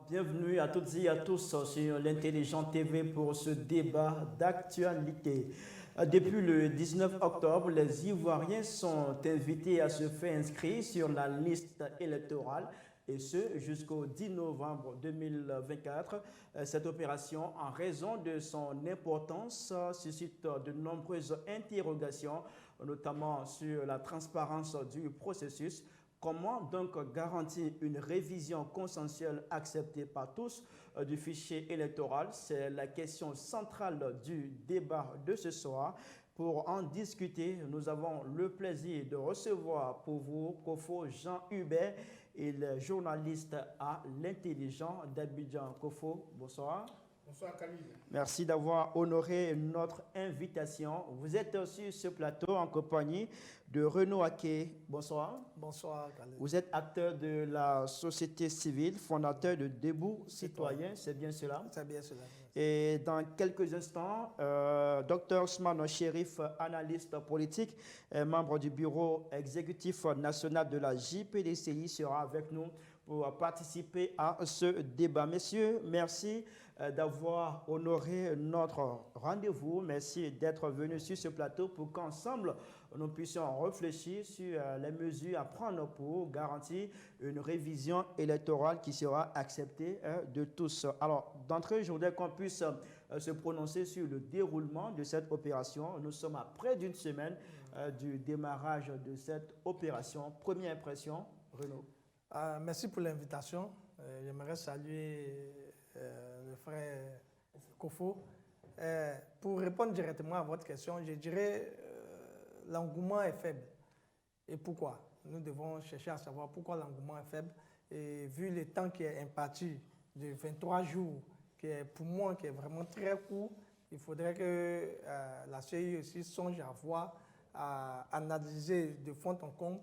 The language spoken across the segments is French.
Bienvenue à toutes et à tous sur l'Intelligent TV pour ce débat d'actualité. Depuis le 19 octobre, les Ivoiriens sont invités à se faire inscrire sur la liste électorale et ce jusqu'au 10 novembre 2024. Cette opération, en raison de son importance, suscite de nombreuses interrogations, notamment sur la transparence du processus. Comment donc garantir une révision consensuelle acceptée par tous du fichier électoral? C'est la question centrale du débat de ce soir. Pour en discuter, nous avons le plaisir de recevoir pour vous Kofo Jean-Hubert, il est journaliste à l'Intelligent d'Abidjan. Kofo, bonsoir. Bonsoir Khalil. Merci d'avoir honoré notre invitation. Vous êtes sur ce plateau en compagnie de Renaud Aké. Bonsoir. Bonsoir Khalil. Vous êtes acteur de la société civile, fondateur de Debout Citoyen, c'est bien cela? C'est bien cela. Et dans quelques instants, Dr Ousmane Chérif, analyste politique, membre du bureau exécutif national de la JPDCI, sera avec nous pour participer à ce débat. Messieurs, merci d'avoir honoré notre rendez-vous. Merci d'être venus sur ce plateau pour qu'ensemble, nous puissions réfléchir sur les mesures à prendre pour garantir une révision électorale qui sera acceptée de tous. Alors, d'entrée, je voudrais qu'on puisse se prononcer sur le déroulement de cette opération. Nous sommes à près d'une semaine du démarrage de cette opération. Première impression, Renaud. Merci pour l'invitation. J'aimerais saluer le frère Kofo. Pour répondre directement à votre question, je dirais l'engouement est faible. Et pourquoi? Nous devons chercher à savoir pourquoi l'engouement est faible. Et vu le temps qui est imparti de 23 jours, qui est pour moi qui est vraiment très court, il faudrait que la CEI aussi songe à voir, à analyser de fond en comble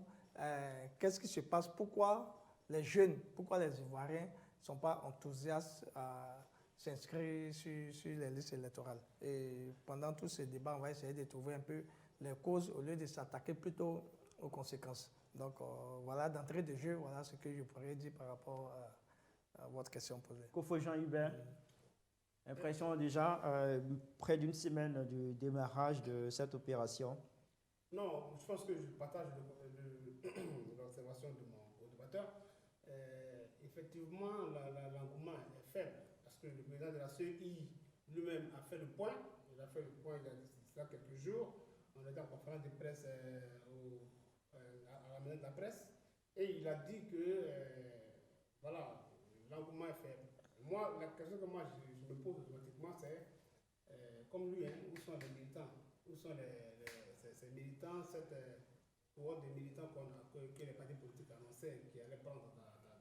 qu'est-ce qui se passe, pourquoi les jeunes, pourquoi les Ivoiriens ne sont pas enthousiastes à s'inscrire sur les listes électorales. Et pendant tous ces débats, on va essayer de trouver un peu les causes au lieu de s'attaquer plutôt aux conséquences. Donc voilà, d'entrée de jeu, voilà ce que je pourrais dire par rapport à votre question posée. Kofo Jean-Hubert, impression déjà, près d'une semaine du démarrage de cette opération. Non, je pense que je partage l'observation de mon débatteur. Effectivement, l'engouement est faible parce que le président de la CEI lui-même a fait le point. Il a fait le point il y a quelques jours. On était en conférence de presse à la minute de la presse et il a dit que voilà, l'engouement est faible. Moi, la question que moi je me pose automatiquement, c'est comme lui, où sont les militants? Où sont ces militants, cette cohorte de militants que les partis politiques annonçaient qui allaient prendre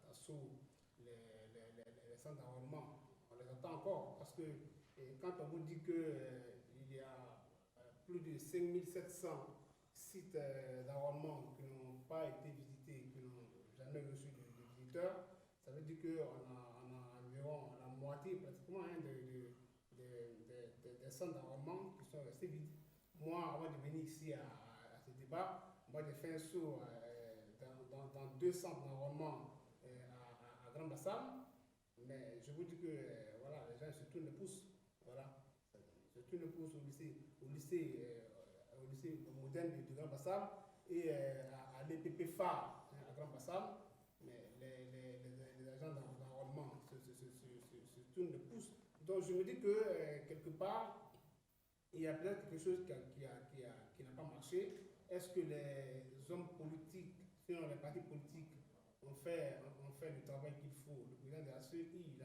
d'assaut les centres d'enrôlement? On les attend encore parce que quand on vous dit qu'il y a plus de 5700 sites d'enrôlement qui n'ont pas été visités, qui n'ont jamais reçu de visiteurs, ça veut dire qu'on a environ la moitié pratiquement des centres d'enrôlement qui sont restés vides. Moi, avant de venir ici à ce débat, moi j'ai fait un saut dans 2 centres d'enrôlement à Grand Bassam, mais je vous dis que voilà, les gens se tournent les pouces. Voilà. Se tournent les pouces au lycée moderne de Grand Bassam et à l'EPP phare à Grand Bassam, mais les agents d'enrôlement se tournent les pouces. Donc je me dis que quelque part, il y a peut-être quelque chose qui n'a pas marché. Est-ce que les hommes politiques, sinon les partis politiques, ont fait le travail qu'il faut? Le président de la CEI, il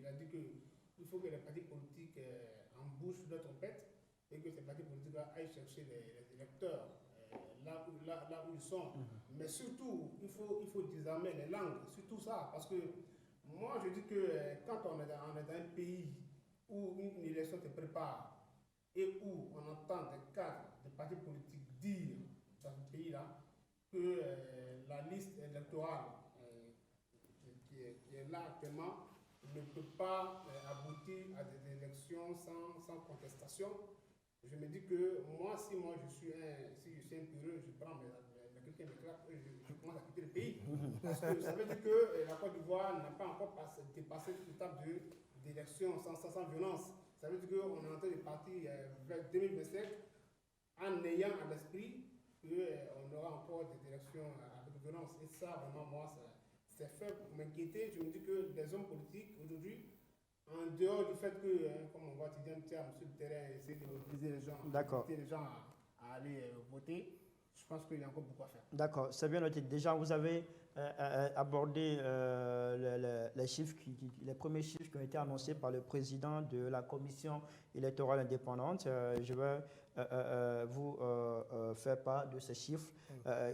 a dit qu'il faut que les partis politiques embouchent leur trompette et que ces partis politiques aillent chercher les électeurs là où ils sont. Mais surtout, il faut désarmer les langues, surtout ça, parce que moi je dis que quand on est dans un pays où une élection se prépare et où on entend des cadres des partis politiques dire dans ce pays-là que la liste électorale qui est là actuellement ne peut pas aboutir à des élections sans contestation. Je me dis que moi, si je suis un pureux, je prends quelqu'un me claque, je commence à quitter le pays. Parce que ça veut dire que la Côte d'Ivoire n'a pas encore dépassé cette étape d'élection sans violence. Ça veut dire qu'on est en train de partir vers 2027 en ayant à l'esprit qu'on aura encore des élections avec violence. Et ça, vraiment, moi, c'est fait pour m'inquiéter. Je me dis que les hommes politiques, aujourd'hui, en dehors du fait que, comme on voit, tu viens sur le terrain, essayer de mobiliser les gens à aller voter, je pense qu'il y a encore beaucoup à faire. D'accord, c'est bien noté. Déjà, vous avez abordé les chiffres, les premiers chiffres qui ont été annoncés par le président de la commission électorale indépendante. Je vais vous faire part de ces chiffres.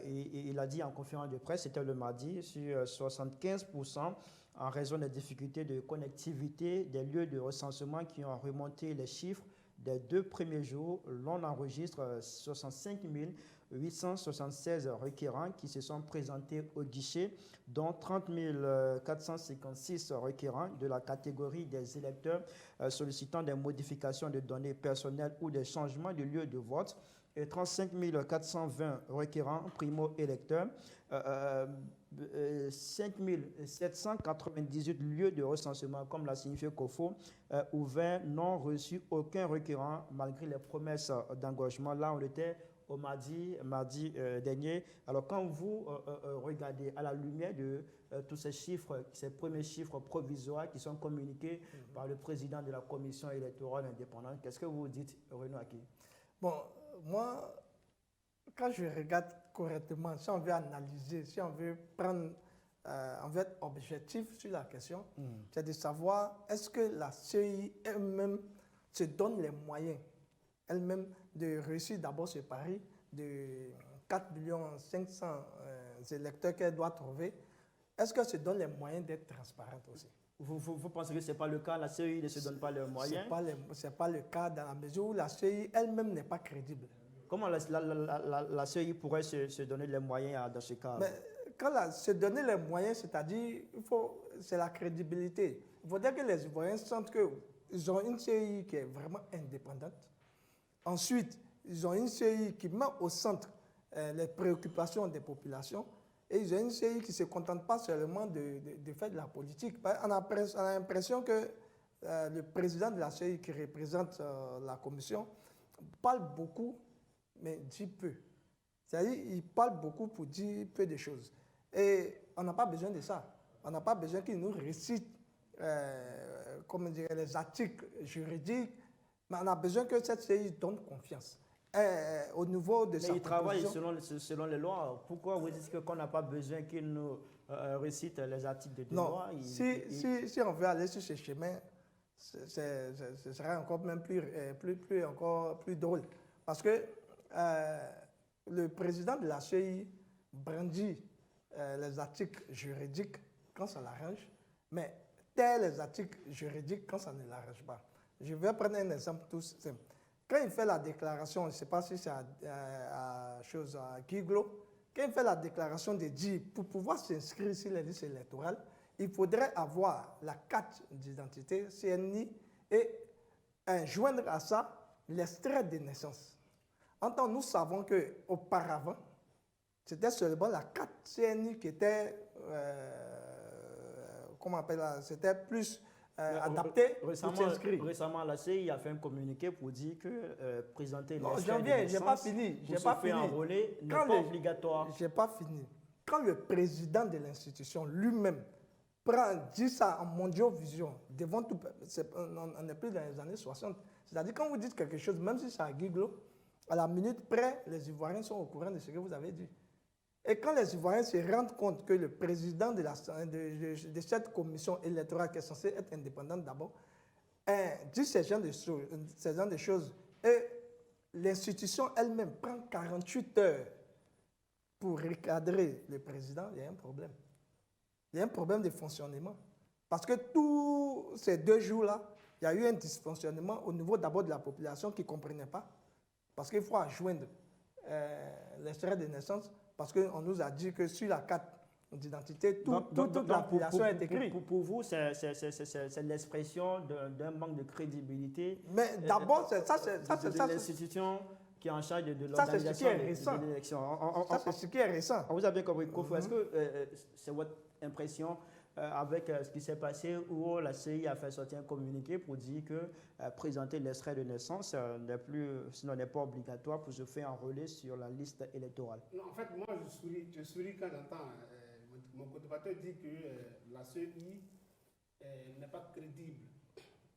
Il a dit en conférence de presse, c'était le mardi, sur 75% en raison des difficultés de connectivité des lieux de recensement qui ont remonté les chiffres des 2 premiers jours. L'on enregistre 65 876 requérants qui se sont présentés au guichet, dont 30 456 requérants de la catégorie des électeurs sollicitant des modifications de données personnelles ou des changements de lieu de vote, et 35 420 requérants primo-électeurs, 5 798 lieux de recensement, comme l'a signifié COFO, ouverts, n'ont reçu aucun requérant malgré les promesses d'engagement. Là, on était au mardi dernier. Alors, quand vous regardez à la lumière de tous ces chiffres, ces premiers chiffres provisoires qui sont communiqués par le président de la commission électorale indépendante, qu'est-ce que vous dites, Renaud Aki? Bon, moi, quand je regarde correctement, si on veut analyser, si on veut prendre, on veut être objectif sur la question, c'est de savoir est-ce que la CEI elle-même se donne les moyens elle-même de réussir d'abord ce pari de 4 500 000 électeurs qu'elle doit trouver. Est-ce qu'elle se donne les moyens d'être transparente aussi? Vous pensez que ce n'est pas le cas? La CEI ne se donne pas les moyens? Ce n'est pas le cas dans la mesure où la CEI elle-même n'est pas crédible. Comment la CEI pourrait se donner les moyens dans ce cas? Mais quand se donner les moyens, c'est-à-dire, c'est la crédibilité. Il faudrait que les Ivoiriens sentent qu'ils ont une CEI qui est vraiment indépendante. Ensuite, ils ont une CEI qui met au centre les préoccupations des populations. Et ils ont une CEI qui ne se contente pas seulement de faire de la politique. On a l'impression que le président de la CEI qui représente la commission parle beaucoup, mais dit peu. C'est-à-dire qu'il parle beaucoup pour dire peu de choses. Et on n'a pas besoin de ça. On n'a pas besoin qu'il nous récite les articles juridiques, mais on a besoin que cette CEI donne confiance. Au niveau de sa il travaille selon les lois. Pourquoi vous dites qu'on n'a pas besoin qu'il nous récite les articles de loi? Si on veut aller sur ce chemin, ce serait encore même plus drôle. Parce que le président de la CEI brandit les articles juridiques quand ça l'arrange, mais tait les articles juridiques quand ça ne l'arrange pas. Je vais prendre un exemple tout simple. Quand il fait la déclaration, je ne sais pas si c'est à Guiglo, quand il fait la déclaration de dire pour pouvoir s'inscrire sur les listes électorales, il faudrait avoir la carte d'identité CNI et joindre à ça l'extrait de naissance. En tant que nous savons qu'auparavant, c'était seulement la carte CNI qui était, c'était plus adapté pour s'inscrire. Récemment, la CEI a fait un communiqué pour dire que présenter l'extrait de naissance j'ai pas fini. Enrôler n'est pas obligatoire. Je n'ai pas fini. Quand le président de l'institution lui-même dit ça en mondiovision, devant tout, on n'est plus dans les années 60. C'est-à-dire quand vous dites quelque chose, même si c'est à Guiglo, à la minute près, les Ivoiriens sont au courant de ce que vous avez dit. Et quand les Ivoiriens se rendent compte que le président de cette commission électorale qui est censée être indépendante d'abord, dit ce genre de choses, et l'institution elle-même prend 48 heures pour recadrer le président, il y a un problème. Il y a un problème de fonctionnement. Parce que tous ces 2 jours-là, il y a eu un dysfonctionnement au niveau d'abord de la population qui ne comprenait pas. Parce qu'il faut adjoindre l'extrait de naissance parce qu'on nous a dit que sur la carte d'identité, toute la pour- population est écrite. pour vous, c'est l'expression d'un manque de crédibilité Mais d'abord, de l'institution qui est en charge de ça, c'est ce qui l'organisation est récent. de l'élection. Ça, c'est ce qui est récent. Vous avez bien compris, Kofo. Est-ce que c'est votre impression avec ce qui s'est passé où la CI a fait sortir un communiqué pour dire que présenter l'extrait de naissance n'est pas obligatoire pour se faire enrôler sur la liste électorale? Non, en fait, moi, je souris quand j'entends mon co-débatteur dire que la CEI n'est pas crédible.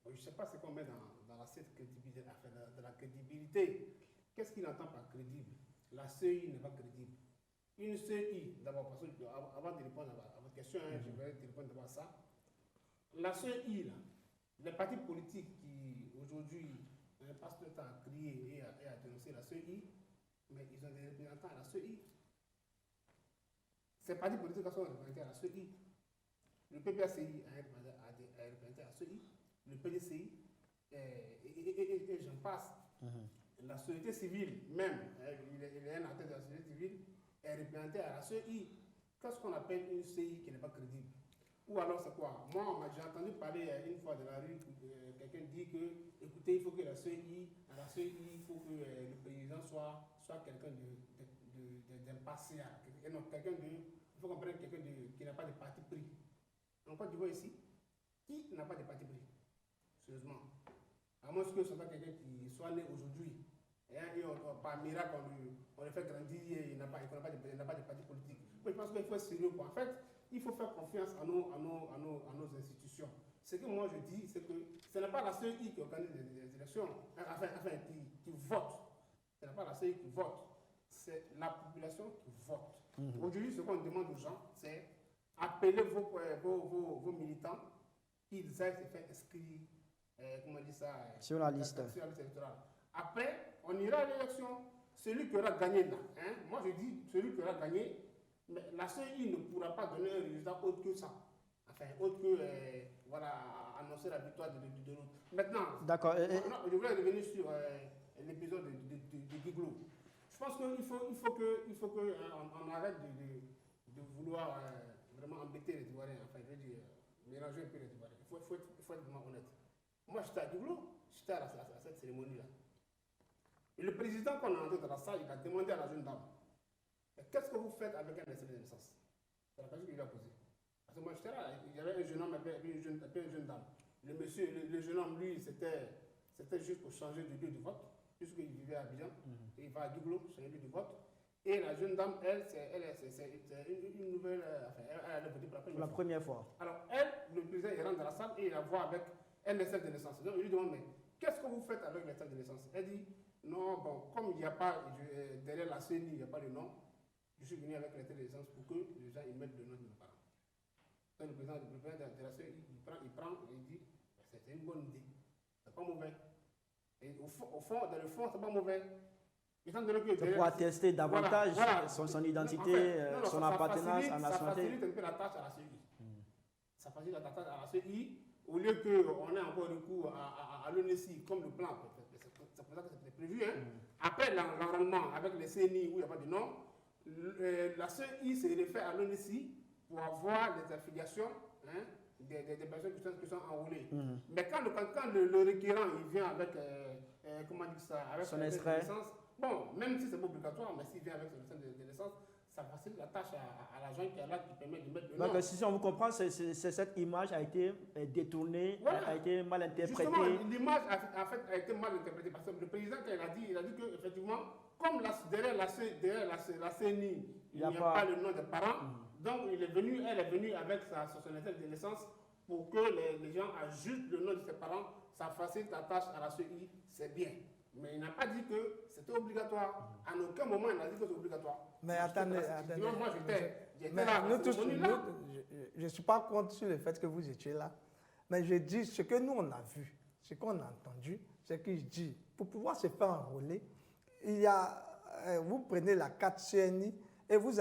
Je ne sais pas ce qu'on met dans cette crédibilité, de la crédibilité. Qu'est-ce qu'il entend par crédible? La CEI n'est pas crédible. Une CEI, d'abord, parce que avant de répondre à votre question, je vais te répondre d'abord à ça. La CEI, là, les partis politiques qui aujourd'hui passent le temps à crier et à dénoncer la CEI, mais ils ont des représentants à la CEI. Ces partis politiques sont représentés à la CEI. Le PPACI a représenté à la CEI, le PDCI, et j'en passe. La société civile, même, il est un acteur de la société civile, est représenté à la CEI. Qu'est-ce qu'on appelle une CI qui n'est pas crédible? Ou alors c'est quoi? Moi, j'ai entendu parler une fois de la rue, quelqu'un dit que, écoutez, il faut que la CEI, il faut que le président soit quelqu'un d'impartial. Il faut qu'on prenne quelqu'un qui n'a pas de parti pris. En Côte d'Ivoire ici, qui n'a pas de parti pris? Sérieusement. À moins que ce soit quelqu'un qui soit né aujourd'hui. Et par miracle, on le fait grandir et il n'a pas de parti politique. Je pense qu'il faut être sérieux. En fait, il faut faire confiance à nos institutions. Ce que moi je dis, c'est que ce n'est pas la CEI qui organise les élections, qui vote. Ce n'est pas la CEI qui vote, c'est la population qui vote. Aujourd'hui, ce qu'on demande aux gens, c'est appeler vos militants, qu'ils aillent se faire inscrire, comment on dit ça, sur la liste électorale. Après, on ira à l'élection. Celui qui aura gagné là, moi je dis celui qui aura gagné, mais la CEI ne pourra pas donner un résultat autre que ça. Enfin, autre que annoncer la victoire de l'autre. Maintenant, d'accord. Je voulais revenir sur l'épisode de Guiglo. Je pense qu'il faut qu'on arrête de vouloir vraiment embêter les Ivoiriens, enfin, je veux dire, mélanger un peu les Ivoiriens. Il faut être vraiment honnête. Moi, j'étais à Guiglo, j'étais à cette cérémonie-là. Et le président qu'on a entré dans la salle, il a demandé à la jeune dame, qu'est-ce que vous faites avec un extrait de naissance? C'est la question qu'il lui a posée. Parce que moi j'étais là, il y avait un jeune homme et une jeune dame. Le jeune homme, lui, c'était juste pour changer de lieu de vote, puisqu'il vivait à Abidjan, et il va à Guiglo, changer de lieu de vote. Et la jeune dame, elle, c'est une nouvelle, elle a voté pour la première fois. Alors elle, le président, il rentre dans la salle et il la voit avec un extrait de naissance. Donc il lui demande, mais qu'est-ce que vous faites avec l'extrait de naissance? Elle dit, non, bon, comme il n'y a pas, derrière la CENI, il n'y a pas de nom, je suis venu avec l'extrait de naissance pour que les gens y mettent le nom de mes parents. Donc le président de la CENI, il prend et il dit, c'est une bonne idée, c'est pas mauvais. Et au fond, dans le fond, c'est pas mauvais. C'est pour attester davantage son identité, son appartenance à la nationalité. Ça facilite un peu la tâche à la CEI. Ça facilite la tâche à la CEI, au lieu qu'on ait encore recours à l'ONESI comme le plan. C'est pour ça que c'était prévu. Après l'enrôlement avec les CENI où il n'y a pas de nom, la CEI se réfère à l'ONESI pour avoir les affiliations des personnes qui sont enrôlées. Mais quand le requérant il vient avec, comment dire ça, avec son extrait, bon, même si c'est pas obligatoire, mais s'il vient avec son extrait de naissance, ça facilite la tâche à l'agent qui est là, qui permet de mettre le nom. Donc, si on vous comprend, cette image a été détournée, a été mal interprétée. Justement, l'image a été mal interprétée parce que le président, quand il a dit qu'effectivement, comme derrière la CENI, il n'y a pas le nom des parents, donc elle est venue avec son extrait de naissance pour que les gens ajoutent le nom de ses parents, ça facilite la tâche à la CEI, c'est bien. Mais il n'a pas dit que c'était obligatoire. À aucun moment, il n'a dit que c'était obligatoire. Mais attendez. Moi, j'étais là. Je ne suis pas contre sur le fait que vous étiez là. Mais je dis ce que nous, on a vu, ce qu'on a entendu, c'est qu'il dit, pour pouvoir se faire enrôler, vous prenez la carte CNI et vous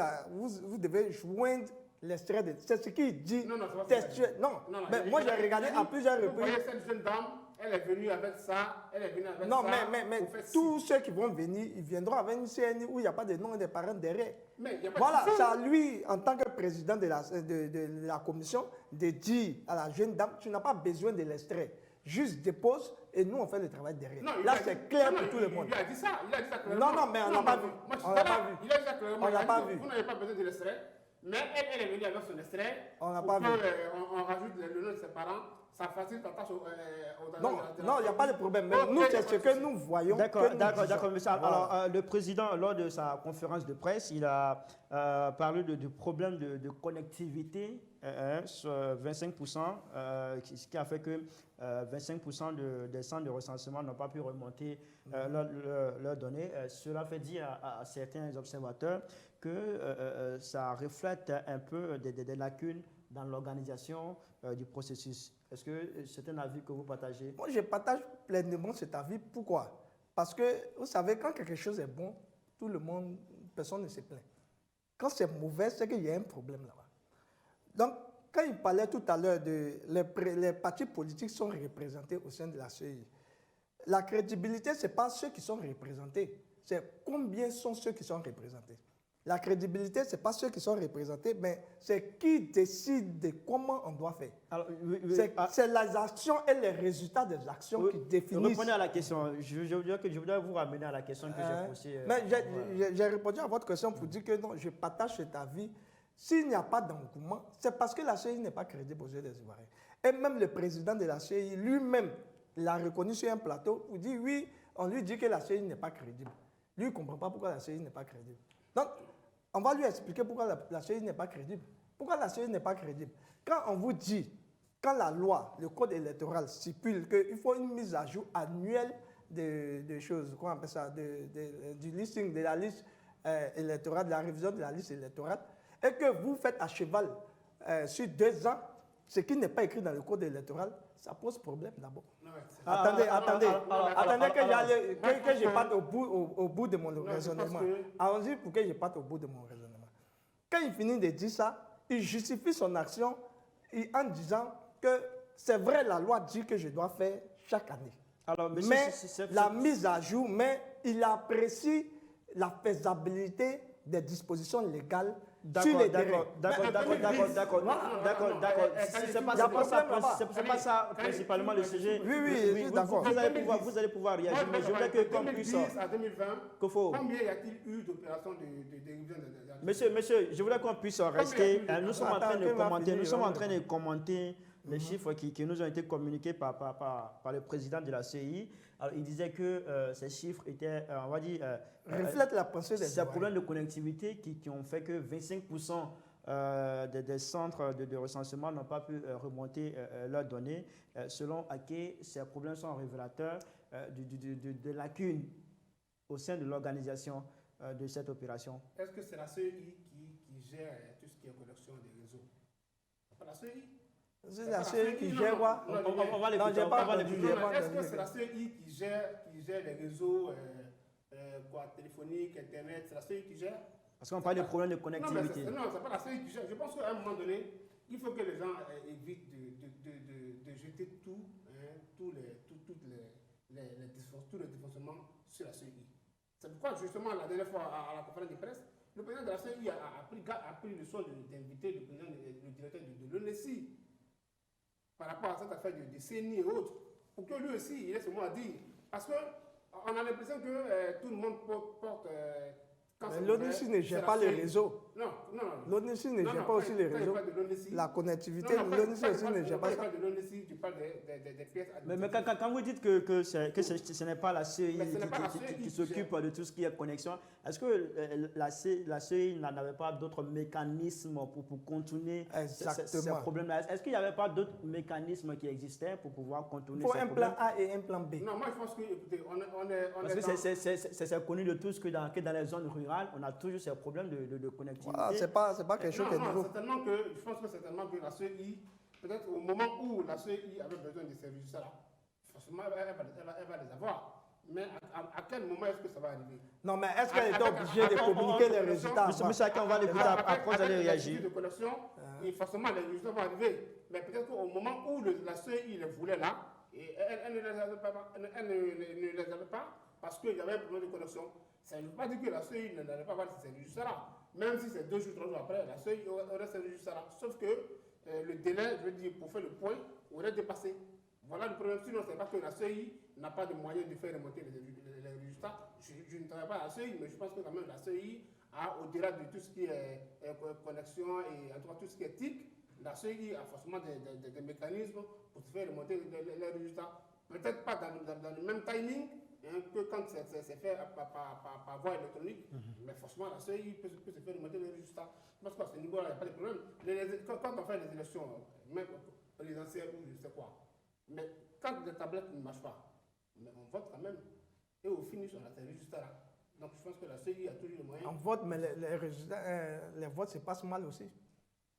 devez joindre l'extrait de... C'est ce qu'il dit. Non, c'est pas ça. Non, mais moi, j'ai regardé à plusieurs reprises. Vous voyez cette jeune dame, elle est venue avec ça, elle est venue avec Non, ça. mais pour faire ci. tous ceux qui vont venir, ils viendront avec une CNI où il n'y a pas de nom et de parents derrière. Mais il y a pas Voilà, de c'est à lui, en tant que président de la commission, de dire à la jeune dame, tu n'as pas besoin de l'extrait. Juste dépose et nous, on fait le travail derrière. Non, il Là, a dit- c'est clair non, pour non, tout le monde. Il a dit ça, clairement. Non, mais on n'a pas vu. Moi, je suis On l'a là, pas vu. Il a dit ça clairement. On l'a Il a pas dit que vu. Vous n'avez pas besoin de l'extrait, mais elle est venue avec son extrait. On n'a pour pas que, vu. on rajoute le nom de ses parents, ça facilite la tâche aux Non, non, il n'y a pas de problème. Mais Ok, nous, c'est y a ce pas de que nous voyons. D'accord, que nous d'accord, disons. d'accord, monsieur. Voilà. Alors, le président, lors de sa conférence de presse, il a parlé de problèmes de connectivité sur 25%, ce qui a fait que 25% des centres de recensement n'ont pas pu remonter leurs données. Cela fait dire à certains observateurs que ça reflète un peu des lacunes dans l'organisation du processus. Est-ce que c'est un avis que vous partagez? Moi, je partage pleinement cet avis. Pourquoi? Parce que, vous savez, quand quelque chose est bon, tout le monde, personne ne se plaint. Quand c'est mauvais, c'est qu'il y a un problème là-bas. Donc, quand il parlait tout à l'heure de les partis politiques sont représentés au sein de la CEI, la crédibilité, ce n'est pas ceux qui sont représentés, c'est combien sont ceux qui sont représentés. La crédibilité, ce n'est pas ceux qui sont représentés, mais c'est qui décide de comment on doit faire. Alors, C'est les actions et les résultats des actions qui définissent. Reprenez à la question. Je voudrais vous ramener à la question que j'ai posée. Mais j'ai répondu à votre question pour dire que non, je partage cet avis. S'il n'y a pas d'engouement, c'est parce que la CEI n'est pas crédible aux yeux des Ivoiriens. Et même le président de la CEI lui-même l'a reconnu sur un plateau pour dire oui, on lui dit que la CEI n'est pas crédible. Lui, il ne comprend pas pourquoi la CEI n'est pas crédible. Donc, on va lui expliquer pourquoi la CEI n'est pas crédible. Pourquoi la CEI n'est pas crédible? Quand on vous dit, quand la loi, le code électoral stipule qu'il faut une mise à jour annuelle de choses, comment on appelle ça, du listing, de la liste électorale, de la révision de la liste électorale, et que vous faites à cheval sur 2 ans, ce qui n'est pas écrit dans le code électoral, ça pose problème d'abord. Attendez que je parte au bout de mon raisonnement. Allons-y pour que je parte au bout de mon raisonnement. Quand il finit de dire ça, il justifie son action en disant que c'est vrai, la loi dit que je dois faire chaque année. Alors, monsieur, Mais la mise à jour, mais il apprécie la faisabilité des dispositions légales sur les terrains. D'accord. C'est pas ça principalement le sujet. Oui, d'accord. Vous allez pouvoir réagir, mais je voudrais que qu'on puisse. À 2020, combien y a-t-il eu d'opérations de révision des Monsieur, je voudrais qu'on puisse rester. Nous sommes en train de commenter les chiffres qui nous ont été communiqués par le président de la CEI. Alors, il disait que ces chiffres étaient, on va dire, reflètent la pensée des ces problèmes de connectivité qui ont fait que 25% des centres de recensement n'ont pas pu remonter leurs données. Selon Ake, ces problèmes sont révélateurs de lacunes au sein de l'organisation de cette opération. Est-ce que c'est la CEI qui gère tout ce qui est connexion des réseaux? C'est pas la CEI? C'est la CEI qui gère quoi? On va l'écouter. Est-ce que c'est la CEI qui gère les réseaux téléphoniques, Internet? C'est la CEI qui gère? Parce qu'on parle de problèmes de connectivité. Non, c'est pas la CEI qui gère. Je pense qu'à un moment donné, il faut que les gens évitent de jeter tous les dysfonctionnements sur la CEI. C'est pourquoi, justement, la dernière fois, à la conférence de presse, le président de la CEI a pris le soin d'inviter le directeur de l'ONESI par rapport à cette affaire de CENI et autres, pour que lui aussi, il ait ce mot à dire. Parce qu'on a l'impression que tout le monde porte... L'ONESI ne gère pas les réseaux. Non. L'ONESI ne gère pas aussi les réseaux. La connectivité, l'ONESI aussi ne gère pas ça. Tu parles de l'ONESI, tu parles des pièces... Mais quand vous dites que ce n'est pas la CEI qui s'occupe de tout ce qui est connexion, est-ce que la CEI n'avait pas d'autres mécanismes pour contourner ces problèmes-là? Est-ce qu'il n'y avait pas d'autres mécanismes qui existaient pour pouvoir contourner ces problèmes? Pour un plan A et un plan B. Non, moi je pense que, écoutez, parce que c'est connu de tous que dans les zones rurales, on a toujours ces problèmes de connectivité. Ah, c'est pas quelque chose de nouveau. Je pense que certainement que la CEI, peut-être au moment où la CEI avait besoin de ces résultats-là, forcément, elle va les avoir. Mais à quel moment est-ce que ça va arriver? Non, mais est-ce qu'elle était obligée de communiquer les résultats? Monsieur Akan, on va l'écouter, après vous allez réagir. De connexion, forcément, les résultats vont arriver. Mais peut-être qu'au moment où la CEI les voulait là, Et elle ne les avait pas, elle ne les avait pas parce qu'il y avait un problème de connexion. Ça ne veut pas dire que la CEI n'allait pas avoir ses services jusqu'à là. Même si c'est 2 jours, 3 jours après, la CEI aurait servi jusqu'à là. Sauf que le délai, je veux dire, pour faire le point, aurait dépassé. Voilà le problème. Sinon, c'est pas que la CEI n'a pas de moyens de faire remonter les résultats. Je ne travaille pas à la CEI, mais je pense que quand même la CEI a, au-delà de tout ce qui est connexion et en tout cas tout ce qui est TIC, la CEI a forcément des mécanismes pour faire remonter les résultats. Peut-être pas dans le même timing que quand c'est fait par voie électronique, mais forcément la CEI peut se faire remonter les résultats. Parce qu'à ce niveau-là, il n'y a pas de problème. Quand on fait les élections, même présidentielles ou je sais quoi, mais quand les tablettes ne marchent pas, mais on vote quand même. Et au finish, on a ces résultats-là. Donc je pense que la CEI a toujours les moyens. On vote, mais les résultats, les votes se passent mal aussi.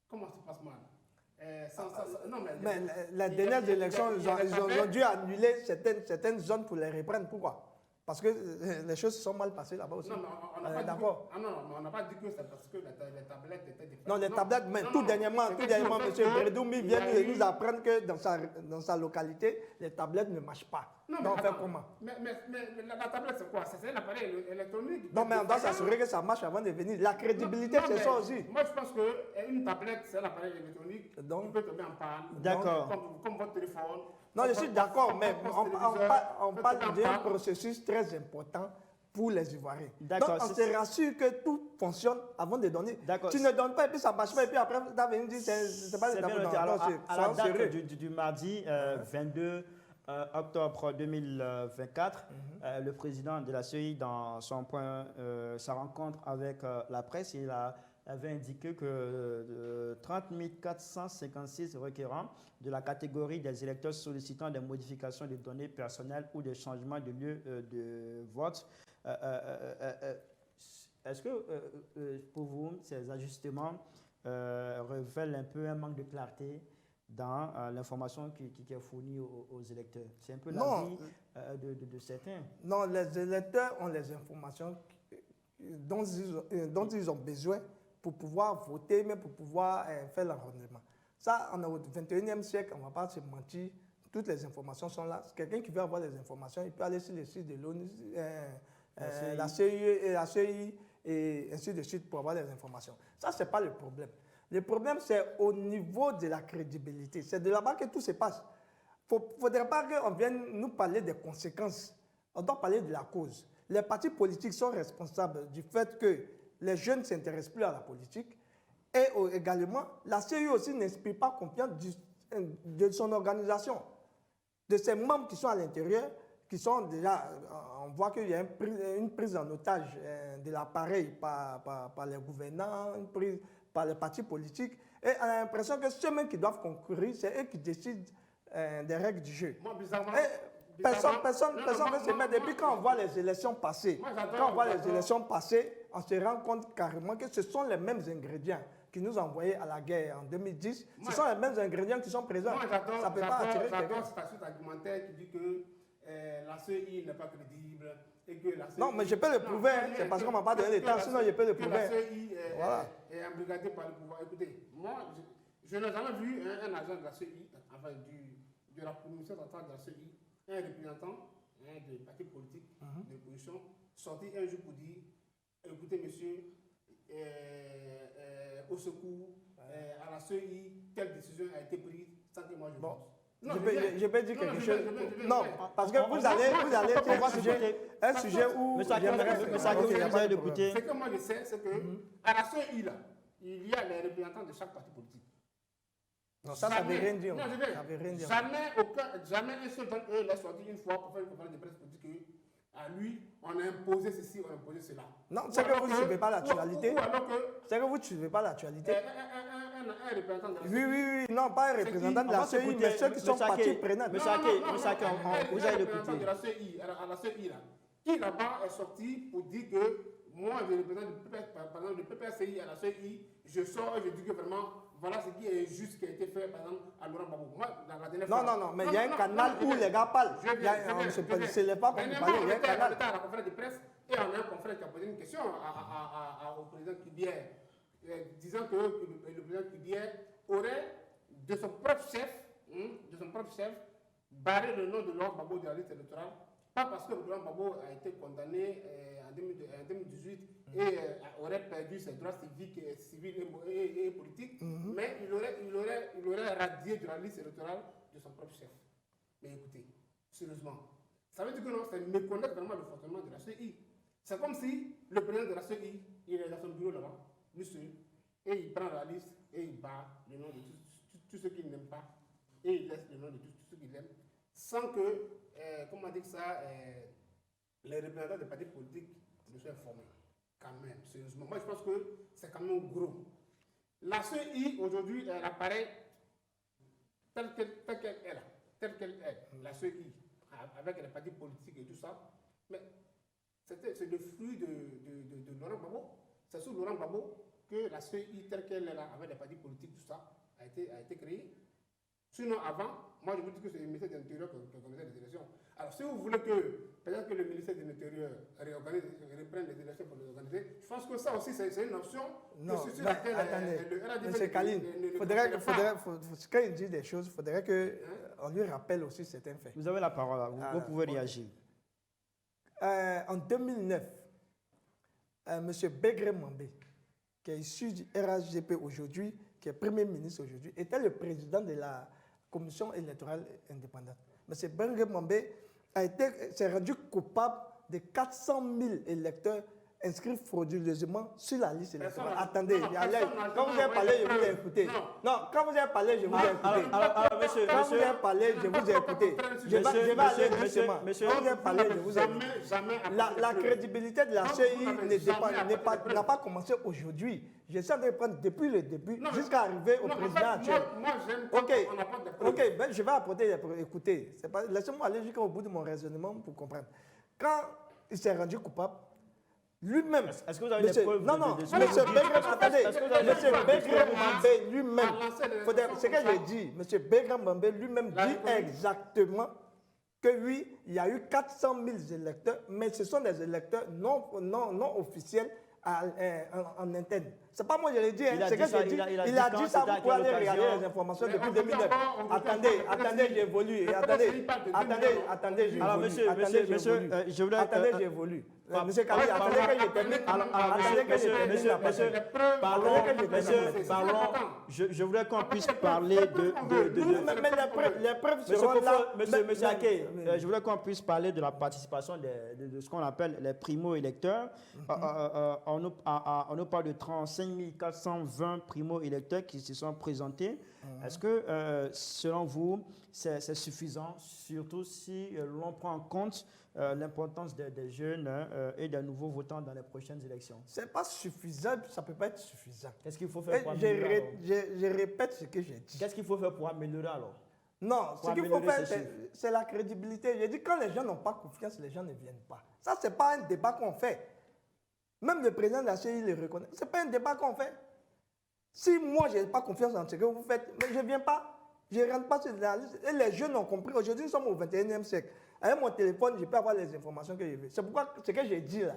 Comment ça se passe mal? Non, mais les dernières élections, ils ont dû annuler certaines zones pour les reprendre. Pourquoi? Parce que les choses se sont mal passées là-bas aussi. Non, mais on n'a pas d'accord. On n'a pas dit que c'est parce que les tablettes étaient différentes. Non, les tablettes, mais tout dernièrement, M. Beredoumi vient de nous apprendre que dans sa localité, les tablettes ne marchent pas. Donc, on fait comment? Mais la tablette, c'est quoi? C'est l'appareil électronique. Non, mais on doit s'assurer que ça marche avant de venir. La crédibilité, c'est ça aussi. Moi, je pense qu'une tablette, c'est un appareil électronique. Donc, tu peux tomber en panne. D'accord. Comme votre téléphone. Non, je suis d'accord, mais on parle d'un processus très important pour les Ivoiriens. Donc, on se rassure que tout fonctionne avant de donner. Tu ne donnes pas et puis ça ne marche pas et puis après, tu vas venir dire c'est pas des tablettes. Alors, à la date du mardi 22 octobre 2024, le président de la CEI, dans sa rencontre avec la presse, il avait indiqué que 30 456 requérants de la catégorie des électeurs sollicitant des modifications de données personnelles ou des changements de lieu de vote. Est-ce que pour vous, ces ajustements révèlent un peu un manque de clarté dans l'information qui est fournie aux électeurs? C'est un peu l'avis de certains. Non, les électeurs ont les informations dont ils ont besoin pour pouvoir voter, mais pour pouvoir faire l'enrôlement. Ça, on est au 21e siècle, on ne va pas se mentir, toutes les informations sont là. Quelqu'un qui veut avoir les informations, il peut aller sur le site de l'ONU, la CEI et ainsi de suite pour avoir les informations. Ça, ce n'est pas le problème. Le problème, c'est au niveau de la crédibilité. C'est de là-bas que tout se passe. Il ne faudrait pas qu'on vienne nous parler des conséquences. On doit parler de la cause. Les partis politiques sont responsables du fait que les jeunes ne s'intéressent plus à la politique. Et également, la CEI aussi n'inspire pas confiance de son organisation, de ses membres qui sont à l'intérieur, qui sont déjà, on voit qu'il y a une prise en otage de l'appareil par les gouvernants, une prise par les partis politiques. Et on a l'impression que ceux-mêmes qui doivent concourir, c'est eux qui décident des règles du jeu. Moi, bizarrement, personne ne se met. Depuis quand on voit les élections passer, on se rend compte carrément que ce sont les mêmes ingrédients qui nous ont envoyés à la guerre en 2010. Ce sont les mêmes ingrédients qui sont présents. Ça ne peut pas attirer quelqu'un. J'adore cet argumentaire qui dit que la CEI n'est pas crédible. Et que la CEI non, mais je peux le prouver. C'est parce qu'on ne m'a pas donné le temps, sinon je peux le prouver. La CEI est embrigadée par le pouvoir. Écoutez, moi, je n'ai jamais vu un agent de la CEI, enfin de la commission centrale de la CEI, un représentant de parti politique, de l'opposition, sortir un jour pour dire écoutez, monsieur, au secours, à la CEI, telle décision a été prise sans que moi je pense. Non, je peux dire quelque chose. Non, parce que vous allez un sujet où ce que moi je sais, c'est que à la CEI, là, il y a les représentants de chaque parti politique. Non, ça ne veut rien dire. Non, jamais un seul d'entre eux l'a sorti une fois pour faire une conférence de presse pour dire que à lui, on a imposé ceci, on a imposé cela. Non, c'est que vous ne suivez pas l'actualité. C'est que vous ne suivez pas l'actualité. Un représentant de la CEI. Oui, non, pas un représentant de la CEI, mais ceux qui sont partis prenants. Vous allez l'écouter. De la CEI, à la CEI, là, qui là-bas est sorti pour dire que moi, je représente par exemple le PPCI à la CEI, je sors et je dis que vraiment, voilà ce qui est juste qui a été fait, par exemple, à Laurent Gbagbo. Moi, dans la dernière fois. Non, mais il y a un canal où les gars parlent. On ne se lève pas pour parler, il y a un canal. On était à la conférence de presse et on a un confrère qui a posé une question au président Kibier, disant que le président Kibier aurait, de son propre chef, barrer le nom de Laurent Gbagbo de la liste électorale, pas parce que Laurent Gbagbo a été condamné en 2018 et aurait perdu ses droits civiques, civils et politiques, mais il aurait radié de la liste électorale de son propre chef. Mais écoutez, sérieusement, ça veut dire que non, c'est méconnaître vraiment le fonctionnement de la CI. C'est comme si le président de la CI, il est dans son bureau là-bas, lui seul, et il prend la liste et il barre le nom de tous ceux qu'il n'aime pas, et il laisse le nom de tous ceux qu'il aime, sans que, comment dire ça, les représentants des partis politiques ne soient informés. Quand même, sérieusement. Moi, je pense que c'est quand même gros. La CI, aujourd'hui, elle apparaît telle qu'elle est, la CI, avec les partis politiques et tout ça. Mais c'est le fruit de Laurent Gbagbo. C'est sous Laurent Gbagbo que la CI, telle qu'elle est là, avec les partis politiques, tout ça, a été créée. Sinon, avant, moi, je vous dis que c'est le ministère de l'Intérieur qui organisait les élections. Alors, si vous voulez que, peut-être que le ministère de l'Intérieur reprenne les élections pour les organiser, je pense que ça aussi, c'est une option. Non, mais attendez, M. Kaline, quand il dit des choses, il faudrait qu'on lui rappelle aussi certains faits. Vous avez la parole, vous pouvez réagir. En 2009, M. Begré Mambé, qui est issu du RHGP aujourd'hui, qui est Premier ministre aujourd'hui, était le président de la Commission électorale indépendante. M. Begré Mambé s'est rendu coupable de 400 000 électeurs inscrits frauduleusement sur la liste électorale. Attendez, quand vous avez parlé, je vous ai écouté. Non, quand vous avez parlé, je vous ai écouté. Quand vous avez parlé, je vous ai écouté. Je vais aller doucement. Quand vous avez parlé, je vous ai écouté. La crédibilité de la CI n'a pas commencé aujourd'hui. Je suis en train de prendre depuis le début jusqu'à arriver au président actuel. Moi, j'aime Ok, ben, je vais apporter, écoutez, laissez-moi aller jusqu'au bout de mon raisonnement pour comprendre. Quand il s'est rendu coupable, lui-même. Est-ce que vous avez des preuves? Non, non, M. Begré Mambé lui-même, ce que j'ai dit, M. Begré Mambé lui-même dit exactement que oui, il y a eu 400 000 électeurs, mais ce sont des électeurs non officiels en interne. C'est pas moi qui l'ai dit, c'est que j'ai dit. Il a dit ça, vous pouvez aller regarder les informations depuis 2009. Attendez, j'évolue. Attendez, j'évolue. Alors, monsieur, je voudrais... Attendez, j'évolue. Monsieur Kali, attendez que je termine. Attendez que je termine. Parlons. Je voudrais qu'on puisse parler de... Mais les preuves seront là. Monsieur Ake, je voudrais qu'on puisse parler de la participation de ce qu'on appelle les primo-électeurs. On nous parle de 35 420 primo-électeurs qui se sont présentés. Est-ce que, selon vous, c'est suffisant, surtout si l'on prend en compte l'importance des jeunes et des nouveaux votants dans les prochaines élections? Ce n'est pas suffisant, ça ne peut pas être suffisant. Qu'est-ce qu'il faut faire pour améliorer? Je répète ce que j'ai dit. Qu'est-ce qu'il faut faire pour améliorer alors? Non, ce qu'il faut faire, c'est la crédibilité. J'ai dit, quand les gens n'ont pas confiance, les gens ne viennent pas. Ça, ce n'est pas un débat qu'on fait. Même le président de la CI le reconnaît. Ce n'est pas un débat qu'on fait. Si moi, je n'ai pas confiance en ce que vous faites, mais je ne viens pas. Je ne rentre pas sur la liste. Et les jeunes ont compris. Aujourd'hui, nous sommes au 21e siècle. Avec mon téléphone, je peux avoir les informations que je veux. C'est pourquoi ce que j'ai dit là,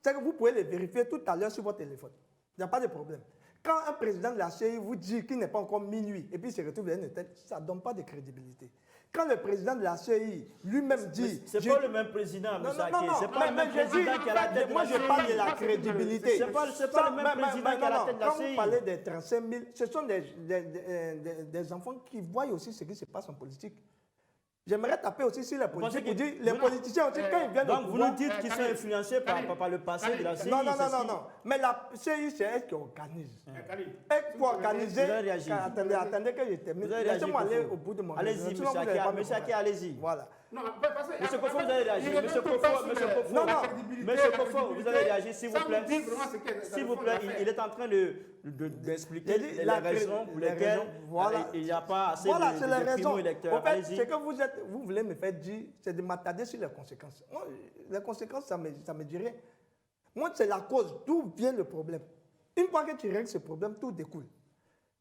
c'est que vous pouvez les vérifier tout à l'heure sur votre téléphone. Il n'y a pas de problème. Quand un président de la CI vous dit qu'il n'est pas encore minuit et puis il se retrouve dans une tête, ça ne donne pas de crédibilité. Quand le président de la CI lui-même dit... C'est pas le même président, M. Ake. C'est pas le même président qui a la tête. Moi, je parle de la crédibilité. C'est pas le même président qui a la tête de la CI. Quand vous parlez des 35 000, ce sont des enfants qui voient aussi ce qui se passe en politique. J'aimerais taper aussi sur les politiques. Les politiciens aussi, quand ils viennent donc, vous nous dites qu'ils sont influencés par le passé de la CI? Non. Mais la CI, c'est elle qui organise. Elle qui organise. Attendez que je termine. Laissez-moi aller au bout de mon allez-y, monsieur Ake, allez-y. Voilà. Monsieur Kofo, vous allez réagir. Monsieur Kofo, vous allez réagir, s'il vous plaît. S'il vous plaît, il est en train d'expliquer les raisons pour lesquelles il n'y a pas assez de primo-électeurs. En fait, ce que vous voulez me faire dire, c'est de m'attarder sur les conséquences. Moi, les conséquences, ça me dit rien. Moi, c'est la cause. D'où vient le problème? Une fois que tu règles ce problème, tout découle.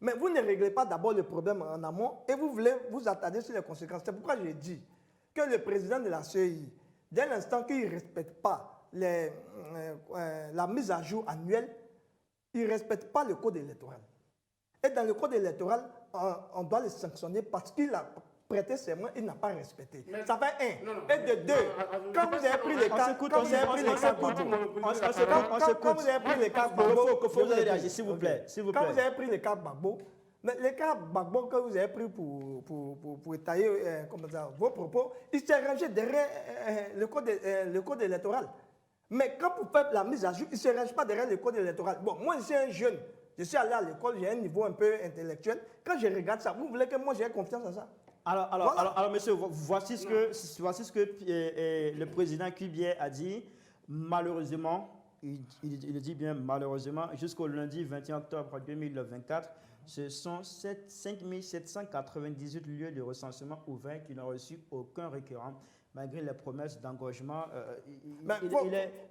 Mais vous ne réglez pas d'abord le problème en amont et vous voulez vous attarder sur les conséquences. C'est pourquoi j'ai dit que le président de la CEI, dès l'instant qu'il ne respecte pas la mise à jour annuelle, il ne respecte pas le code électoral. Et dans le code électoral, on doit le sanctionner parce qu'il a prêté serment, il n'a pas respecté. Mais- Ça fait un. Non, non. Et de deux, quand vous avez pris les cas, s'écoute, quand on vous avez pris les cas s'écoute. Gbagbo, On s'écoute. quand vous avez pris les cas Gbagbo, Faut vous réagir, s'il vous plaît. S'il vous quand plaît. vous avez pris les cas Gbagbo, mais les cas Gbagbo que vous avez pris pour étayer comment ça, vos propos, il s'est rangé derrière le code électoral. Mais quand vous faites la mise à jour, il ne se range pas derrière le code électoral. Bon, moi, je suis un jeune. Je suis allé à l'école, j'ai un niveau un peu intellectuel. Quand je regarde ça, vous voulez que moi j'ai confiance en ça? Alors, monsieur, voici ce que le président Kubier a dit. Malheureusement, il dit bien malheureusement, jusqu'au lundi 21 octobre 2024, ce sont 5798 lieux de recensement ouverts qui n'ont reçu aucun requérant. Malgré les promesses d'engagement,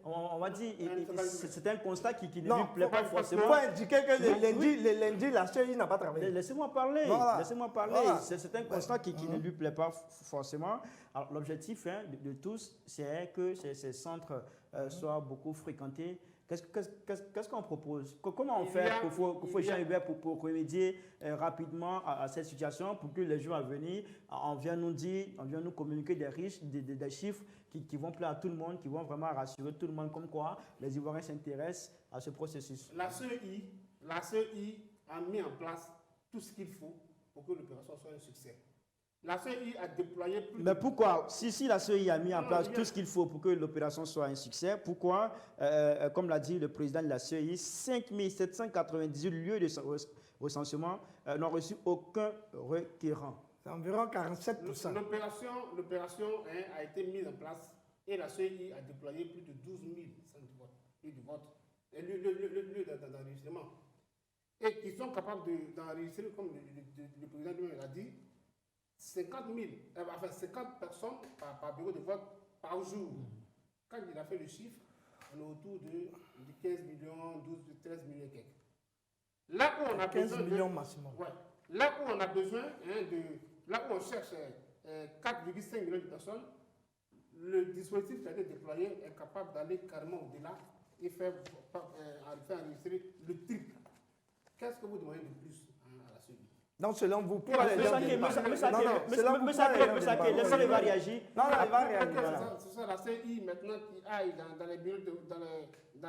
on va dire, c'est un constat qui ne lui plaît pas forcément. Il faut indiquer que le lundi, la CEI n'a pas travaillé. Laissez-moi parler. Voilà. Laissez-moi parler. Voilà. C'est un constat qui ne lui plaît pas forcément. Alors, l'objectif de tous, c'est que ces centres soient beaucoup fréquentés. Qu'est-ce qu'on propose? Comment on fait Jean-Hubert pour remédier rapidement à cette situation, pour que les jours à venir, on vienne nous dire, on vienne nous communiquer des chiffres qui vont plaire à tout le monde, qui vont vraiment rassurer tout le monde, comme quoi les Ivoiriens s'intéressent à ce processus. La CEI a mis en place tout ce qu'il faut pour que l'opération soit un succès. La CEI a déployé plus Mais pourquoi, si la CEI a mis en place tout ce qu'il faut pour que l'opération soit un succès, pourquoi, comme l'a dit le président de la CEI, 5798 lieux de recensement n'ont reçu aucun requérant? C'est environ 47%. L'opération a été mise en place et la CEI a déployé plus de 12 000 centres de vote, lieux d'enregistrement. Et qui sont capables d'enregistrer, comme le président lui-même l'a dit, 50 personnes par bureau de vote par jour. Quand il a fait le chiffre, on est autour de 15 millions, 12, 13 millions et quelques. Là où on a 15 besoin millions maximum. Ouais. Là où on a besoin, là où on cherche 4,5 millions de personnes, le dispositif qui a été déployé est capable d'aller carrément au-delà et faire enregistrer le triple. Qu'est-ce que vous demandez de plus à la CEI? Donc, selon vous, pourquoi les gens viennent pas? Laissez-les réagir. Non, il va réagir. C'est ça, la CEI maintenant qui aille dans les bureaux, dans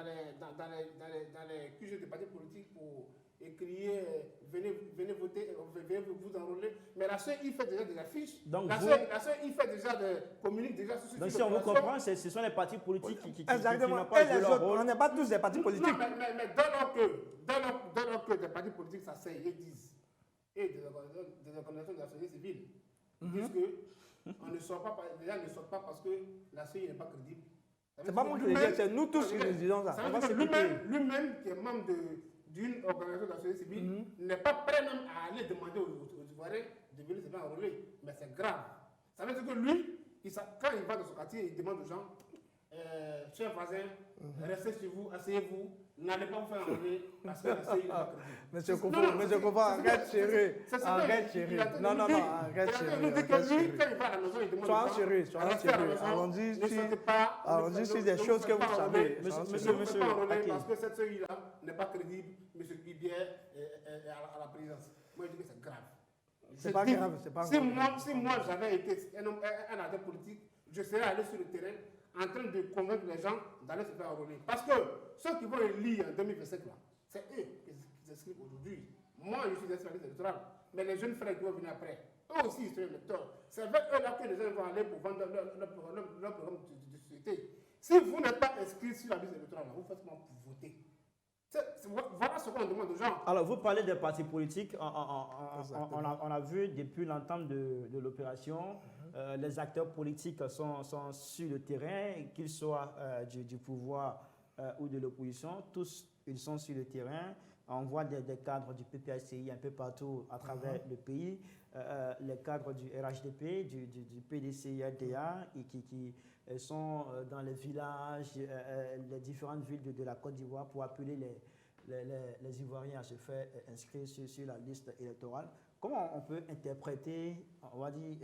les QG des partis politiques pour crier venez voter, venez vous enrôler. Mais la CEI fait déjà des affiches. La CEI fait déjà communique déjà sur ce. Donc si on vous comprend, ce sont les partis politiques qui exactement. n'ont pas joué leur rôle. On n'est pas tous des partis politiques. Non, mais dès lors que des partis politiques s'asseyent et disent, et des organisations de la société civile, disent que on ne sort pas, les gens ne sortent pas parce que la CEI n'est pas crédible. C'est pas moi qui le dis, c'est nous tous qui nous disons ça. Lui-même, qui est membre d'une organisation de la société civile, n'est pas prêt même à aller demander aux Ivoiriens de venir se faire enrôler. Mais c'est grave. Ça veut dire que lui, quand il va dans son quartier, il demande aux gens, chers voisins, restez chez vous, asseyez-vous, n'allez pas vous faire enrôler parce que la CEI n'est pas crédible. Monsieur Koufou, arrête sérieux. Arrête sérieux. Non, arrête sérieux. Quand il va à la maison, il demande soyons sérieux. Allons-y sur des choses que vous savez. Monsieur, parce que cette CEI-là n'est pas crédible, monsieur Kubier est à la présidence. Moi, je dis que c'est grave. C'est pas grave, c'est pas grave. Si moi j'avais été un acteur politique, je serais allé sur le terrain en train de convaincre les gens d'aller se faire enrôler. Parce que ceux qui vont élire en 2025, c'est eux qui s'inscrivent aujourd'hui. Moi, je suis inscrit électoral, mais les jeunes frères qui vont venir après, eux aussi, ils sont électeurs. C'est vers eux là que les gens vont aller pour vendre leur programme de société. Si vous n'êtes pas inscrit sur la liste électorale, vous faites comment pour voter? Voilà ce qu'on demande aux gens. Alors, vous parlez des partis politiques. On a vu depuis l'entame de l'opération, les acteurs politiques sont sur le terrain, qu'ils soient du pouvoir ou de l'opposition. Tous, ils sont sur le terrain. On voit des cadres du PPACI un peu partout à travers le pays. Les cadres du RHDP, du PDCI-RDA, qui sont dans les villages, les différentes villes de la Côte d'Ivoire pour appeler les Ivoiriens à se faire inscrire sur la liste électorale. Comment on peut interpréter, on va dire,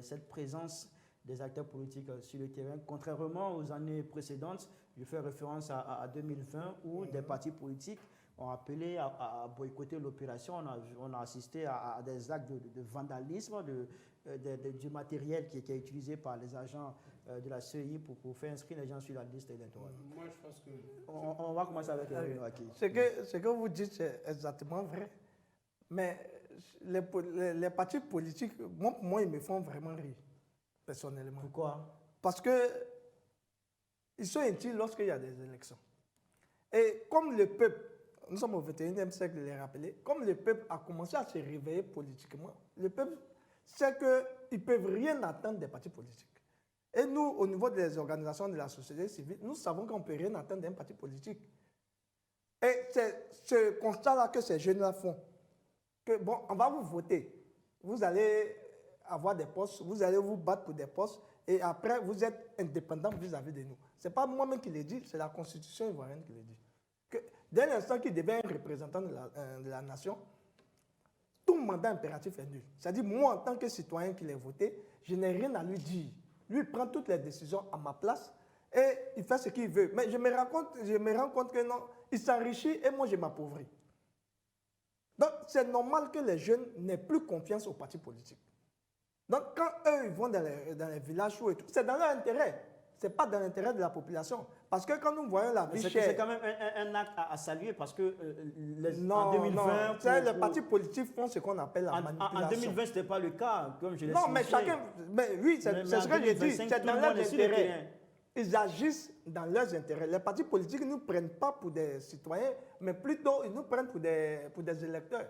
cette présence des acteurs politiques sur le terrain, contrairement aux années précédentes? Je fais référence à 2020 où des partis politiques ont appelé à boycotter l'opération. On a assisté à des actes de vandalisme, du matériel qui est utilisé par les agents de la CEI pour faire inscrire les gens sur la liste électorale. Moi, je pense que... On va commencer avec Waki. Ce que vous dites, c'est exactement vrai. Mais les partis politiques, pour moi, ils me font vraiment rire, personnellement. Pourquoi? Parce que ils sont intimes lorsqu'il y a des élections. Et comme le peuple, nous sommes au 21e siècle, je l'ai rappelé, comme le peuple a commencé à se réveiller politiquement, le peuple sait qu'ils ne peuvent rien attendre des partis politiques. Et nous, au niveau des organisations de la société civile, nous savons qu'on ne peut rien attendre d'un parti politique. Et c'est ce constat-là que ces jeunes-là font. Que bon, on va vous voter. Vous allez avoir des postes, vous allez vous battre pour des postes, et après, vous êtes indépendant vis-à-vis de nous. Ce n'est pas moi-même qui l'ai dit, c'est la Constitution ivoirienne qui le dit. Que dès l'instant qu'il devient un représentant de la nation, tout mandat impératif est nul. C'est-à-dire, moi, en tant que citoyen qui l'ai voté, je n'ai rien à lui dire. Lui, il prend toutes les décisions à ma place et il fait ce qu'il veut. Mais je me rends compte que non, il s'enrichit et moi, je m'appauvris. Donc, c'est normal que les jeunes n'aient plus confiance aux partis politiques. Donc, quand eux, ils vont dans les villages et tout, c'est dans leur intérêt. Ce n'est pas dans l'intérêt de la population. Parce que quand nous voyons la vie chère... C'est quand même un acte à saluer parce que en 2020... Non, les partis politiques font ce qu'on appelle la manipulation. En 2020, ce n'était pas le cas, comme je l'ai Non, mais chacun... Mais oui, c'est ce que j'ai dit. C'est dans leurs intérêts. Ils agissent dans leurs intérêts. Les partis politiques ne nous prennent pas pour des citoyens, mais plutôt ils nous prennent pour des électeurs.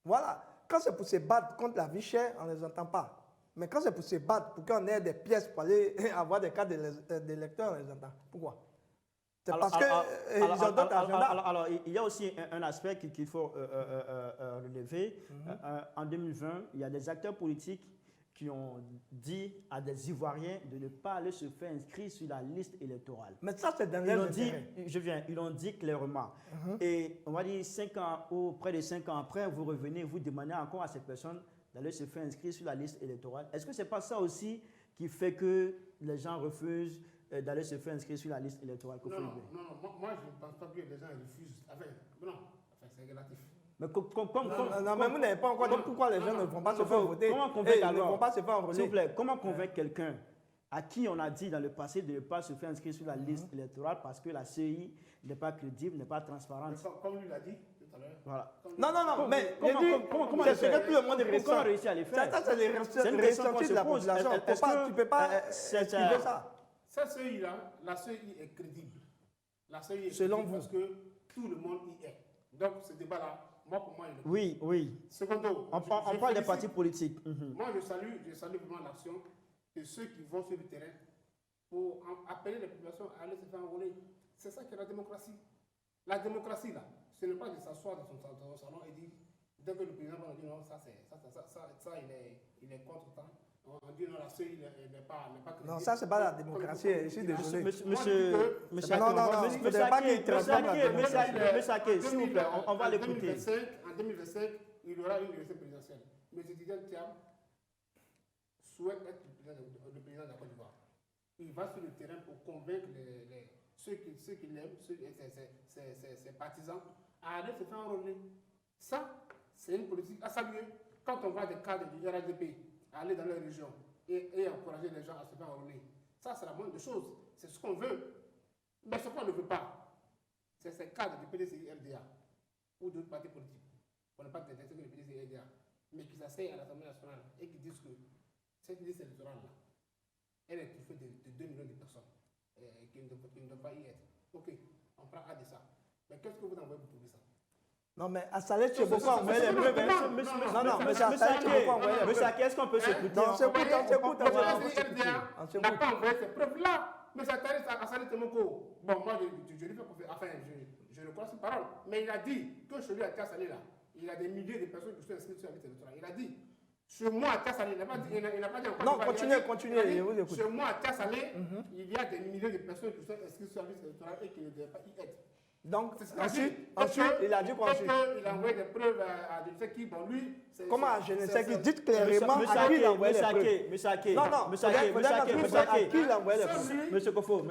Voilà. Quand c'est pour se battre contre la vie chère, on ne les entend pas. Mais quand c'est pour se battre, pour qu'on ait des pièces pour aller avoir des cartes d'électeurs, on les entend. Pourquoi? C'est parce qu'ils ont d'autres agendas. Alors, il y a aussi un aspect qu'il faut relever. En 2020, il y a des acteurs politiques qui ont dit à des Ivoiriens de ne pas aller se faire inscrire sur la liste électorale. Mais ça, c'est dans leur intérêt. Ils l'ont dit clairement. Et on va dire 5 ans ou près de 5 ans après, vous revenez, vous demandez encore à cette personne d'aller se faire inscrire sur la liste électorale. Est-ce que ce n'est pas ça aussi qui fait que les gens refusent d'aller se faire inscrire sur la liste électorale? Non, moi je ne pense pas que les gens refusent. C'est relatif. Mais mais vous n'avez pas encore dit pourquoi les gens ne vont pas se faire voter. Comment convaincre alors, ne vont pas se faire enrôler. S'il vous plaît, comment convaincre quelqu'un à qui on a dit dans le passé de ne pas se faire inscrire sur la liste électorale parce que la CEI n'est pas crédible, n'est pas transparente? Comme lui l'a dit tout à l'heure. Voilà. Non, mais comment c'est ce que tout le monde ressent. Comment réussir à les faire? Ça, c'est les ressentis de la population. Tu ne peux pas esquiver ça. Ça, CEI-là, la CEI est crédible. La CEI est selon crédible vous. Parce que tout le monde y est. Donc, ce débat-là, pour moi, il est... Oui. Secondo, on parle des partis politiques. Moi, je salue vraiment l'action de ceux qui vont sur le terrain pour appeler les populations à aller se faire enrôler. C'est ça qui est la démocratie. La démocratie, là, ce n'est pas de s'asseoir dans son salon et dire, dès que le président va dire non, ça, il est contre ça. On dit non, la CEI n'est pas crédible. Non, ça, c'est pas la démocratie. Ici, désolé. Monsieur Saké, s'il vous plaît, on va l'écouter. En 2025, il y aura une élection présidentielle. M. Tidiane Thiam souhaite être le président de la Côte d'Ivoire. Il va sur le terrain pour convaincre ceux qui l'aiment, ses partisans, à aller se faire enrôler. Ça, c'est une politique à saluer. Quand on voit des cadres du RHDP aller dans leur région et encourager les gens à se faire enrôler, ça, c'est la moindre des choses. C'est ce qu'on veut. Mais ce qu'on ne veut pas, c'est ces cadres du PDCI RDA ou d'autres partis politiques. On n'a pas d'intérêt que le PDCI RDA, mais qui s'asseyent à l'Assemblée nationale et qui disent que cette liste électorale-là, elle est faite de 2 millions de personnes qui ne doivent pas y être. Ok, on prend acte de ça. Mais qu'est-ce que vous envoyez pour prouver ça? Non, mais à Salé, tu es beaucoup envoyé les preuves. Non, mais à Salé, tu es beaucoup envoyé les preuves. Monsieur Saké, est-ce qu'on peut s'écouter? Non, on s'écoute. On n'a pas envoyé ces preuves-là. Mais ça t'arrive à Salé Temoko. Bon, moi, je lui fais confiance. Enfin, je le crois ses paroles. Mais il a dit que chez lui, à Kassalé, là, il y a des milliers de personnes qui sont inscrites sur la liste électorale. Il a dit, chez moi, à Kassalé, il n'a pas dit encore. Non, continuez, je vous écoute. Chez moi, à Kassalé, il y a des milliers de personnes qui sont inscrites sur la liste électorale et qui ne devaient pas y être. Donc, C'est ce qu'il a dit. ensuite, il a dit quoi ensuite? Il a envoyé des preuves à je ne sais qui. Bon, lui, comment je ne sais qui? Dites clairement à qui il a envoyé les preuves. Monsieur Ake, Non, non, Monsieur Ake, à qui il a envoyé les preuves? Monsieur Kofo,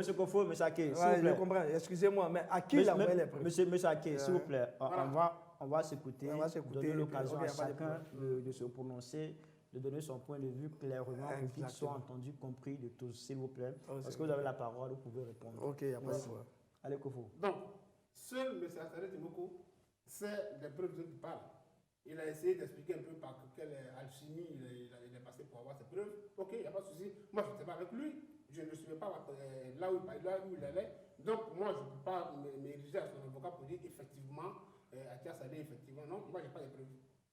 Monsieur Ake, s'il vous Ouais, je plaît. comprends, excusez-moi, mais à qui il a envoyé les preuves? Monsieur Ake, s'il vous plaît, Voilà. on va s'écouter, donner l'occasion à chacun de se prononcer, de donner son point de vue clairement pour qu'il soit entendu, compris de tous, s'il vous plaît. Parce que vous avez la parole, vous pouvez répondre. Ok, il n'y a pas de problème. Allez, Kofo. Donc, seul M. Assaré Timoko sait les preuves dont il parle. Il a essayé d'expliquer un peu par quelle alchimie il est passé pour avoir ces preuves. Ok, il n'y a pas de souci. Moi, je n'étais pas avec lui. Je ne suivais pas là où il allait. Donc, moi, je ne peux pas m'ériger à son avocat pour dire effectivement, Atia Salé, effectivement. Non, moi, je n'ai pas les preuves.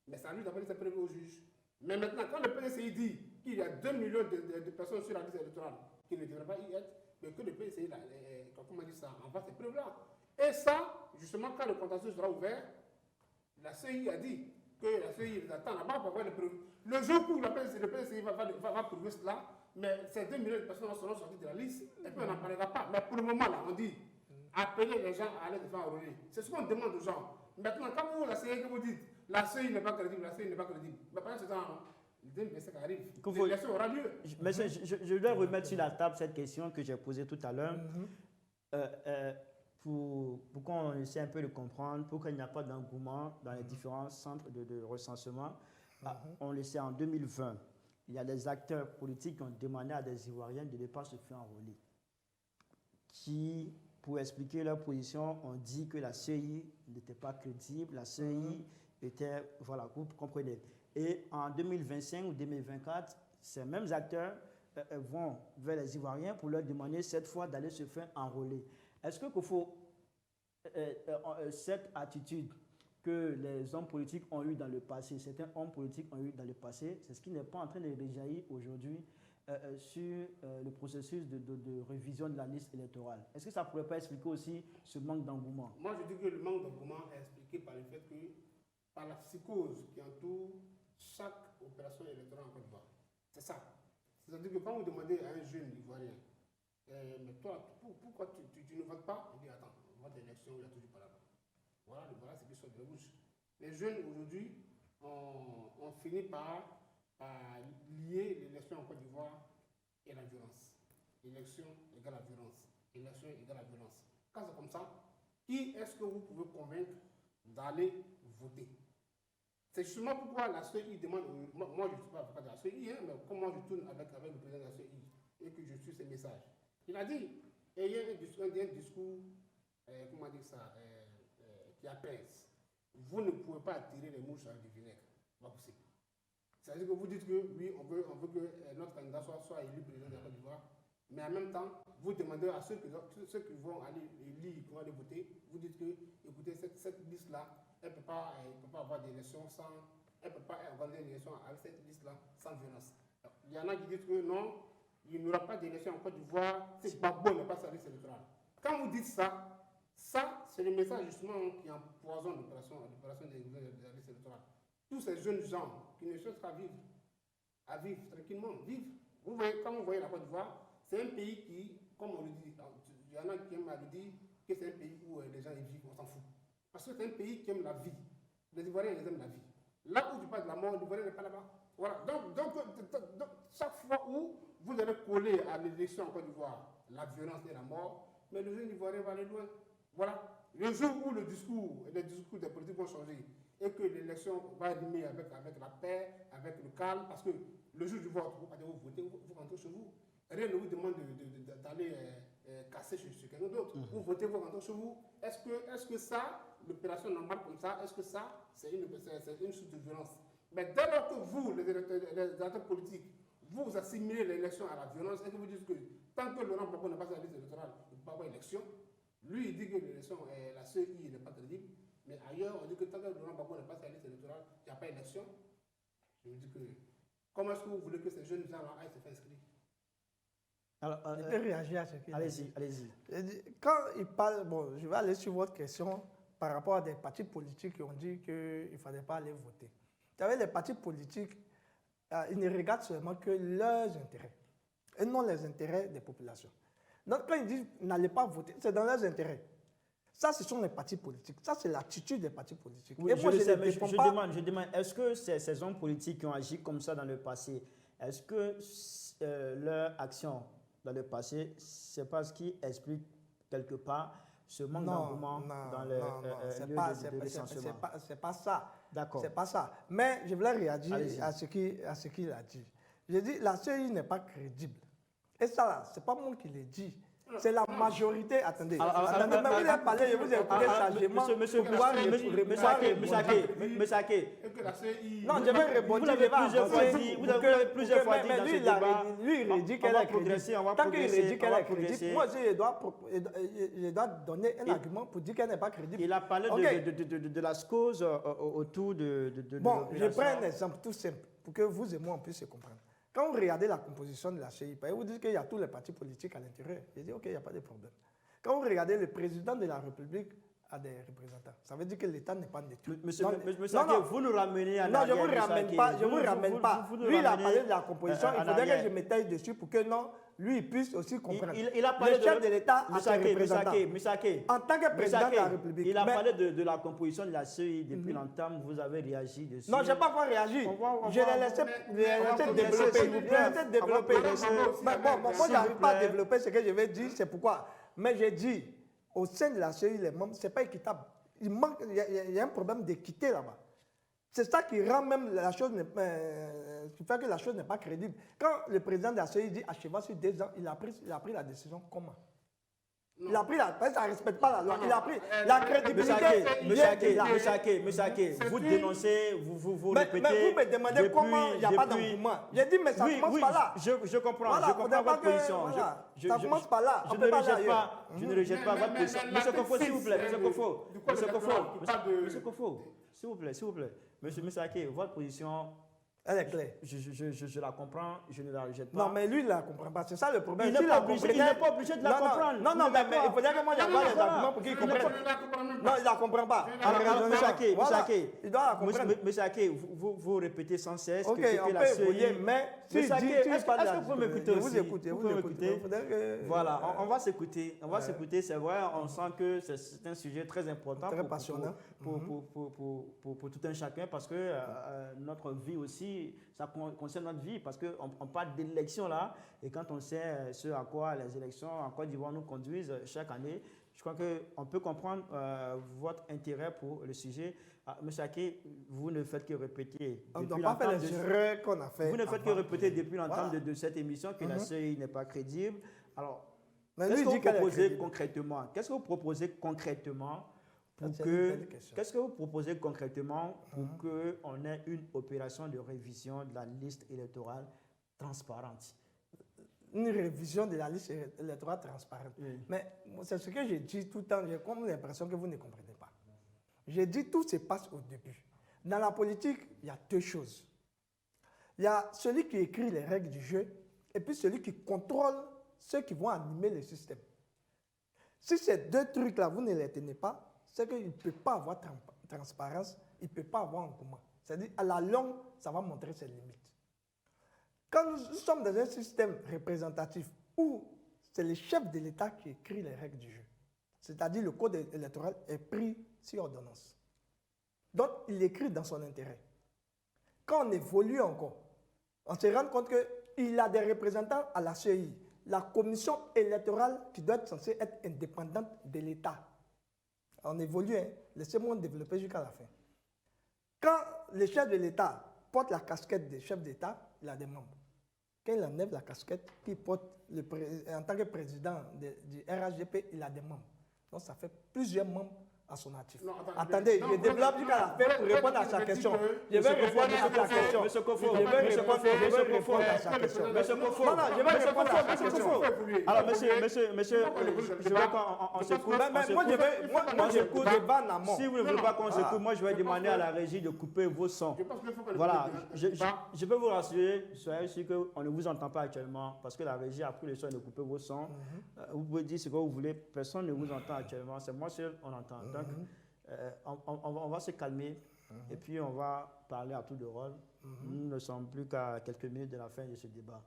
Mais c'est à lui d'appeler ses preuves au juge. Mais maintenant, quand le PCI dit qu'il y a 2 millions de personnes sur la liste électorale qui ne devraient pas y être, mais que le PCI, comment on dit ça, envoie ces preuves-là. Et ça, justement, quand le contentieux sera ouvert, la CI a dit que la CI les attend là-bas pour avoir les preuves. Le jour où le PCI va prouver cela, mais ces 2 millions de personnes seront sorties de la liste, et puis on n'en parlera pas. Mais pour le moment, là, on dit appeler les gens à aller se faire enrôler. C'est ce qu'on demande aux gens. Maintenant, quand vous, la CI, que vous dites, la CI n'est pas crédible, la CI n'est pas crédible, mais pendant ce temps, le 2 qui arrive, l'élection aura lieu. Mais je dois remettre sur la table cette question que j'ai posée tout à l'heure. Pour qu'on essaie un peu de comprendre, pour qu'il n'y ait pas d'engouement dans les différents centres de recensement. On le sait, en 2020, il y a des acteurs politiques qui ont demandé à des Ivoiriens de ne pas se faire enrôler. Qui, pour expliquer leur position, ont dit que la CEI n'était pas crédible, la CEI était, voilà, vous comprenez. Et en 2025 ou 2024, ces mêmes acteurs vont vers les Ivoiriens pour leur demander cette fois d'aller se faire enrôler. Est-ce qu'il faut cette attitude que les hommes politiques ont eu dans le passé, certains hommes politiques ont eu dans le passé, c'est ce qui n'est pas en train de réjaillir aujourd'hui sur le processus de révision de la liste électorale? Est-ce que ça ne pourrait pas expliquer aussi ce manque d'engouement? Moi, je dis que le manque d'engouement est expliqué par le fait que, par la psychose qui entoure chaque opération électorale en Côte d'Ivoire. C'est ça. C'est-à-dire que quand vous demandez à un jeune Ivoirien, mais toi, pourquoi tu ne votes pas? Il dit, attends, vote d'élection, il n'y a toujours pas là-bas. Voilà ce qui sort de la bouche. Les jeunes aujourd'hui ont fini par lier l'élection en Côte d'Ivoire et la violence. Élection égale la violence. Élection égale la violence. Quand c'est comme ça, qui est-ce que vous pouvez convaincre d'aller voter? C'est justement pourquoi la CEI demande, moi je ne suis pas avocat de la CEI, hein, mais comment je tourne avec le président de la CEI et que je suis ses messages. Il a dit, ayez un discours, comment dire ça, qui apaise. Vous ne pouvez pas attirer les mouches avec du vinaigre. Pas possible. C'est-à-dire que vous dites que oui, on veut que notre candidat soit élu président de la Côte d'Ivoire, mais en même temps, vous demandez à ceux qui vont aller élire, qui vont aller voter, vous dites que, écoutez, cette liste-là, elle ne peut pas avoir d'élection sans, elle ne peut pas organiser une élection avec cette liste-là sans violence. Alors, il y en a qui disent que non, il n'y aura pas d'élection en Côte d'Ivoire, c'est pas bon, il n'y a pas sa liste électorale. Quand vous dites ça, c'est le message justement qui empoisonne l'opération de la liste électorale. Tous ces jeunes gens qui ne cherchent qu'à vivre tranquillement, vivre. Vous voyez, quand vous voyez la Côte d'Ivoire, c'est un pays qui, comme on le dit, il y en a qui aiment à le dire que c'est un pays où les gens y vivent, on s'en fout. Parce que c'est un pays qui aime la vie. Les Ivoiriens, ils aiment la vie. Là où tu parles de la mort, l'Ivoirien n'est pas là-bas. Voilà. Donc, chaque fois où vous allez coller à l'élection en Côte d'Ivoire la violence et la mort, mais le jeune Ivoirien va aller loin. Voilà. Le jour où les discours des politiques vont changer et que l'élection va rimer avec la paix, avec le calme, parce que le jour du vote, vous allez voter, vous rentrez chez vous. Rien ne vous demande d'aller casser chez quelqu'un d'autre. Vous votez, vous rentrez chez vous. Est-ce que ça, l'opération normale comme ça, est-ce que ça, c'est une source de violence? Mais dès lors que vous, les acteurs politiques, vous assimilez l'élection à la violence et que vous dites que tant que Laurent Gbagbo n'a pas sa liste électorale, il ne peut pas avoir élection. Lui, il dit que l'élection, la CEI n'est pas crédible, mais ailleurs, on dit que tant que Laurent Gbagbo n'a pas sa liste électorale, il n'y a pas d'élection. Je me dis que, comment est-ce que vous voulez que ces jeunes gens-là aillent se faire inscrire? Alors, je peux réagir à ce qu'il allez-y, allez-y. Quand il parle, bon, je vais aller sur votre question par rapport à des partis politiques qui ont dit qu'il ne fallait pas aller voter. Vous savez, les partis politiques, ils ne regardent seulement que leurs intérêts et non les intérêts des populations. Donc, quand ils disent n'allez pas voter, c'est dans leurs intérêts. Ça, ce sont les partis politiques. Ça, c'est l'attitude des partis politiques. Oui, et moi, je le sais, ne mais défends pas. je demande, est-ce que ces hommes politiques qui ont agi comme ça dans le passé, est-ce que leur action dans le passé, c'est pas ce qui explique quelque part ce manque d'engouement dans le lieu de licenciement? C'est pas ça. D'accord. C'est pas ça. Mais je voulais réagir Allez-y. à ce qu'il a dit. J'ai dit, la CEI n'est pas crédible. Et ça, là, c'est pas moi qui l'ai dit. C'est la majorité. Attendez. Attendez, mais vous avez parlé, je vous ai écouté sagement. Monsieur Ake, non, je vais répondre. Vous l'avez plusieurs fois dit dans ce débat. Lui, il dit qu'elle est crédible. Tant qu'il dit qu'elle est crédible, moi, je dois donner un argument pour dire qu'elle n'est pas crédible. Il a parlé de la cause autour de bon, je prends un exemple tout simple pour que vous et moi, on puisse se comprendre. Quand vous regardez la composition de la CEI, vous dites qu'il y a tous les partis politiques à l'intérieur. Je dis, OK, il n'y a pas de problème. Quand vous regardez le président de la République a des représentants, ça veut dire que l'État n'est pas neutre. Monsieur Ake, vous nous ramenez à non, je ne vous ramène pas. Je vous ramène pas. Lui, il a parlé de la composition. Il faudrait que je m'étaye dessus pour que non, lui, il puisse aussi comprendre. Il a parlé le chef de l'État a ses représentants. En tant que président de la République. Il a parlé de la composition de la CEI depuis longtemps. Vous avez réagi dessus. Non, je n'ai pas encore réagi. Je l'ai laissé développer. Bon, moi, je n'arrive pas à développer ce que je vais dire. C'est pourquoi. Mais j'ai dit, au sein de la CEI, les membres, ce n'est pas équitable. Il y a un problème d'équité là-bas. C'est ça qui rend même la chose, qui fait que la chose n'est pas crédible. Quand le président de la CEI dit à cheval sur 2 ans, il a pris la décision comment? Il a pris parce que ça ne respecte pas la loi. Il a pris la crédibilité. Monsieur Ake, vous dénoncez, vous répétez. Mais vous me demandez comment il n'y a pas d'engouement. J'ai dit, mais ça commence par là. Je comprends votre position. Ça commence par là. Je ne rejette pas votre position. Monsieur Kofo, s'il vous plaît. Monsieur Kofo, s'il vous plaît. Monsieur Ake, votre position, elle est claire. Je la comprends, je ne la rejette pas. Non, mais lui, il ne la comprend pas. C'est ça le problème. Il n'est pas obligé de la comprendre. Non, mais il faudrait que moi j'envoie les arguments pour qu'il comprenne. Non, il ne la comprend pas. Alors, monsieur Ake, il doit la comprendre. Monsieur Ake, vous répétez sans cesse que la CEI... mais Monsieur Ake, est-ce que vous pouvez m'écouter aussi? Vous pouvez m'écouter. Voilà, on va s'écouter. C'est vrai, on sent que c'est un sujet très important. Très passionnant. Pour tout un chacun, parce que notre vie aussi, ça concerne notre vie, parce qu'on parle d'élections là, et quand on sait ce à quoi les élections en Côte d'Ivoire nous conduisent chaque année, je crois qu'on peut comprendre votre intérêt pour le sujet. Monsieur Ake, vous ne faites que répéter. On ne doit pas faire les erreurs qu'on a fait. Vous ne faites que répéter depuis longtemps de cette émission que la CEI n'est pas crédible. Alors, qu'est-ce que vous proposez concrètement? Qu'est-ce que vous proposez concrètement pour qu'on ait une opération de révision de la liste électorale transparente? Une révision de la liste électorale transparente. Oui. Mais c'est ce que j'ai dit tout le temps. J'ai comme l'impression que vous ne comprenez pas. J'ai dit tout se passe au début. Dans la politique, il y a 2 choses. Il y a celui qui écrit les règles du jeu et puis celui qui contrôle ceux qui vont animer le système. Si ces 2 trucs-là, vous ne les tenez pas, c'est qu'il ne peut pas avoir transparence, il ne peut pas avoir engouement. C'est-à-dire, à la longue, ça va montrer ses limites. Quand nous sommes dans un système représentatif où c'est le chef de l'État qui écrit les règles du jeu, c'est-à-dire le code électoral est pris sur ordonnance. Donc, il écrit dans son intérêt. Quand on évolue encore, on se rend compte qu'il a des représentants à la CEI, la commission électorale qui doit être censée être indépendante de l'État. On évolue, hein? Laissez-moi développer jusqu'à la fin. Quand le chef de l'État porte la casquette de chef d'État, il a des membres. Quand il enlève la casquette, qu'il porte en tant que président du RHDP, il a des membres. Donc ça fait plusieurs membres à son actif. Attendez, je développe jusqu'à la fin pour répondre à sa question. Je vais répondre à sa question. Monsieur Kofo, je vais répondre à sa question. Monsieur Kofo, non, je vais répondre à sa question. Alors, monsieur, je veux qu'on s'écoute. Moi, j'écoute le bas en amont. Si vous ne voulez pas qu'on s'écoute, moi, je vais demander à la régie de couper vos sons. Voilà, je peux vous rassurer, soyez sûr qu'on ne vous entend pas actuellement, parce que la régie a pris le soin de couper vos sons. Vous pouvez dire ce que vous voulez, personne ne vous entend actuellement, c'est moi seul, on entend. Donc, on va se calmer et puis on va parler à tour de rôle. Nous ne sommes plus qu'à quelques minutes de la fin de ce débat.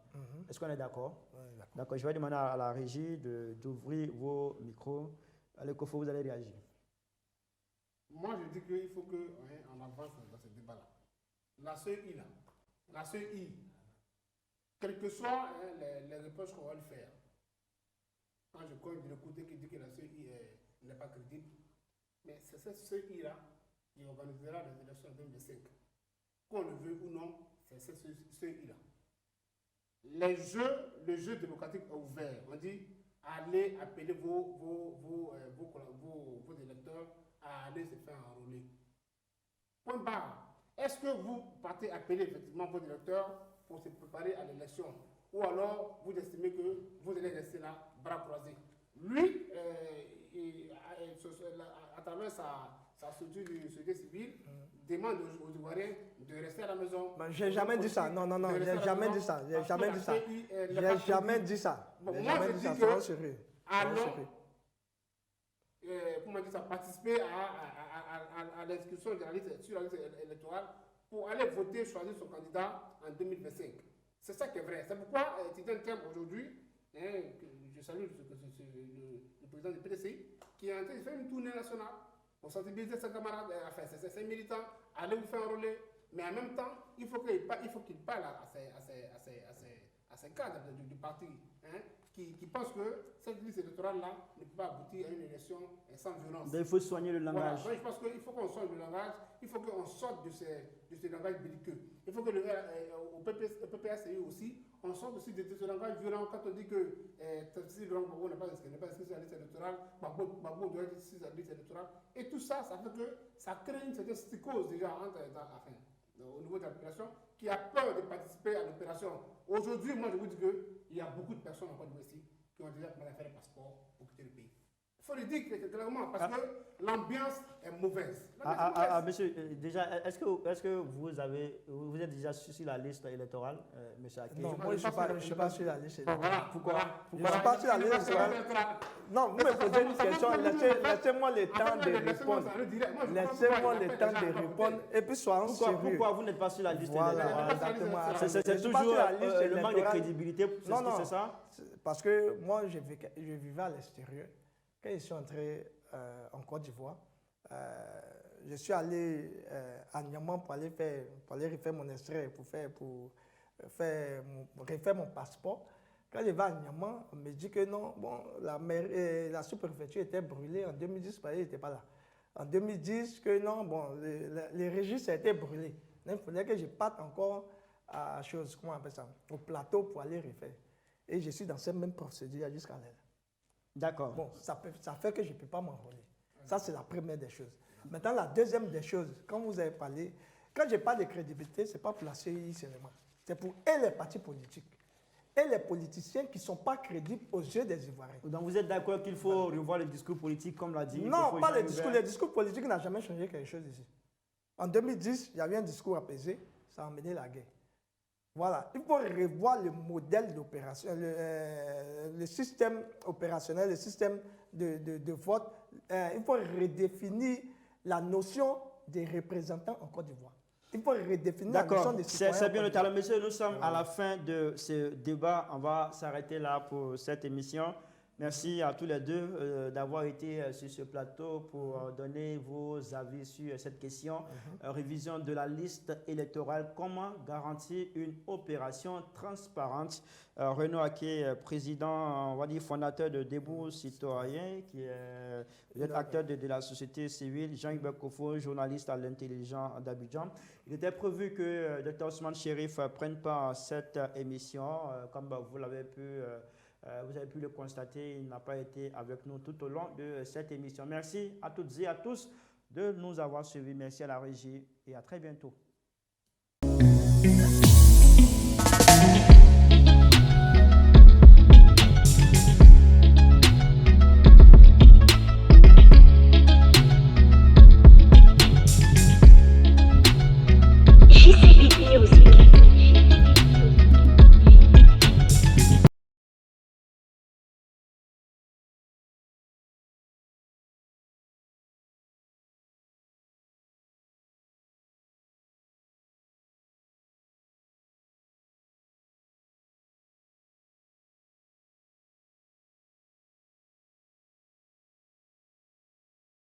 Est-ce qu'on est d'accord? Oui, d'accord. Je vais demander à la régie d'ouvrir vos micros. Le Kofo, vous allez réagir. Moi, je dis qu'il faut qu'on avance dans ce débat-là. La CEI, là, la CEI, quelles que soient les réponses qu'on va lui faire, quand je connais de l'autre côté qui dit que la CEI n'est pas crédible, mais c'est cette CEI-là qui organisera les élections en 2005. Qu'on le veut ou non, c'est cette CEI-là. Le jeu démocratique est ouvert. On dit, allez appeler vos électeurs à aller se faire enrôler. Point barre. Est-ce que vous partez appeler effectivement vos électeurs pour se préparer à l'élection? Ou alors vous estimez que vous allez rester là, bras croisés? Lui, à travers sa structure de société civile, demande aux Ivoiriens de rester à la maison. J'ai jamais dit ça. Non, j'ai jamais dit ça. J'ai jamais dit ça. J'ai jamais dit ça. Moi, je dis que allons, comment dire ça, participer à l'inscription sur la liste électorale pour aller voter, choisir son candidat en 2025. C'est ça qui est vrai. C'est pourquoi Titan Thème aujourd'hui, je salue le président du PDCI, qui est en train de faire une tournée nationale pour sensibiliser ses camarades, enfin ses militants, aller vous faire enrôler. Mais en même temps, il faut qu'il parle à ces cadres du parti, qui pensent que cette liste électorale-là ne peut pas aboutir à une élection sans violence. Il faut soigner le langage. Voilà. Je pense qu'il faut qu'on soigne le langage, il faut qu'on sorte de ce langage belliqueux. Il faut que au PPSI aussi, on sorte aussi de ce langage violent quand on dit que si le Gbagbo n'est pas inscrit sur la liste électorale, Gbagbo doit être inscrit sur la liste électorale. Et tout ça, ça fait que ça crée une certaine psychose déjà au niveau de la population qui a peur de participer à l'opération. Aujourd'hui, moi je vous dis qu'il y a beaucoup de personnes en Côte d'Ivoire ici qui ont déjà commencé à faire le passeport pour quitter le pays. Il faut le dire clairement parce que l'ambiance est mauvaise. Monsieur, déjà, est-ce que vous êtes déjà sur la liste électorale, monsieur Aké? Non, moi je ne suis pas sur la liste électorale. Voilà. Pourquoi? Je ne suis pas sur la liste électorale. Non, vous me posez une question, laissez-moi le temps de répondre. Laissez-moi le temps de répondre et puis soyons sérieux. Pourquoi vous n'êtes pas sur la liste Voilà, électorale? exactement. C'est toujours le manque de crédibilité, c'est ça? Parce que moi, je vivais à l'extérieur. Quand je suis entré en Côte d'Ivoire, je suis allé à Niamey pour aller refaire mon extrait, pour refaire mon passeport. Quand je vais à Niamey, on me dit que non, bon, la sous-préfecture était brûlée en 2010, parce qu'il n'était pas là. En 2010, que non, bon, les registres étaient brûlés. Il fallait que je parte encore à comment on appelle ça, au plateau pour aller refaire. Et je suis dans cette même procédure jusqu'à là. D'accord. Bon, ça fait que je ne peux pas m'enrôler. Ça, c'est la première des choses. Maintenant, la deuxième des choses, quand vous avez parlé, quand je parle de crédibilité, ce n'est pas pour la CEI seulement. C'est pour les partis politiques et les politiciens qui ne sont pas crédibles aux yeux des Ivoiriens. Donc vous êtes d'accord qu'il faut revoir le discours politique, comme l'a dit? Non, pas le discours. Le discours politique n'a jamais changé quelque chose ici. En 2010, il y avait un discours apaisé, ça a amené la guerre. Voilà, il faut revoir le modèle d'opération, le système opérationnel, le système de vote. Il faut redéfinir la notion des représentants en Côte d'Ivoire. Il faut redéfinir la notion des citoyens. C'est bien noté. Alors, monsieur, nous sommes à la fin de ce débat. On va s'arrêter là pour cette émission. Merci à tous les deux d'avoir été sur ce plateau pour donner vos avis sur cette question. Révision de la liste électorale. Comment garantir une opération transparente? Renaud Aké, président, on va dire fondateur de Debout Citoyen, qui est acteur de la société civile. Jean-Hubert Kofo, journaliste à l'Intelligent d'Abidjan. Il était prévu que Dr Ousmane Chérif prenne part à cette émission. Comme vous l'avez pu... vous avez pu le constater, il n'a pas été avec nous tout au long de cette émission. Merci à toutes et à tous de nous avoir suivis. Merci à la régie et à très bientôt.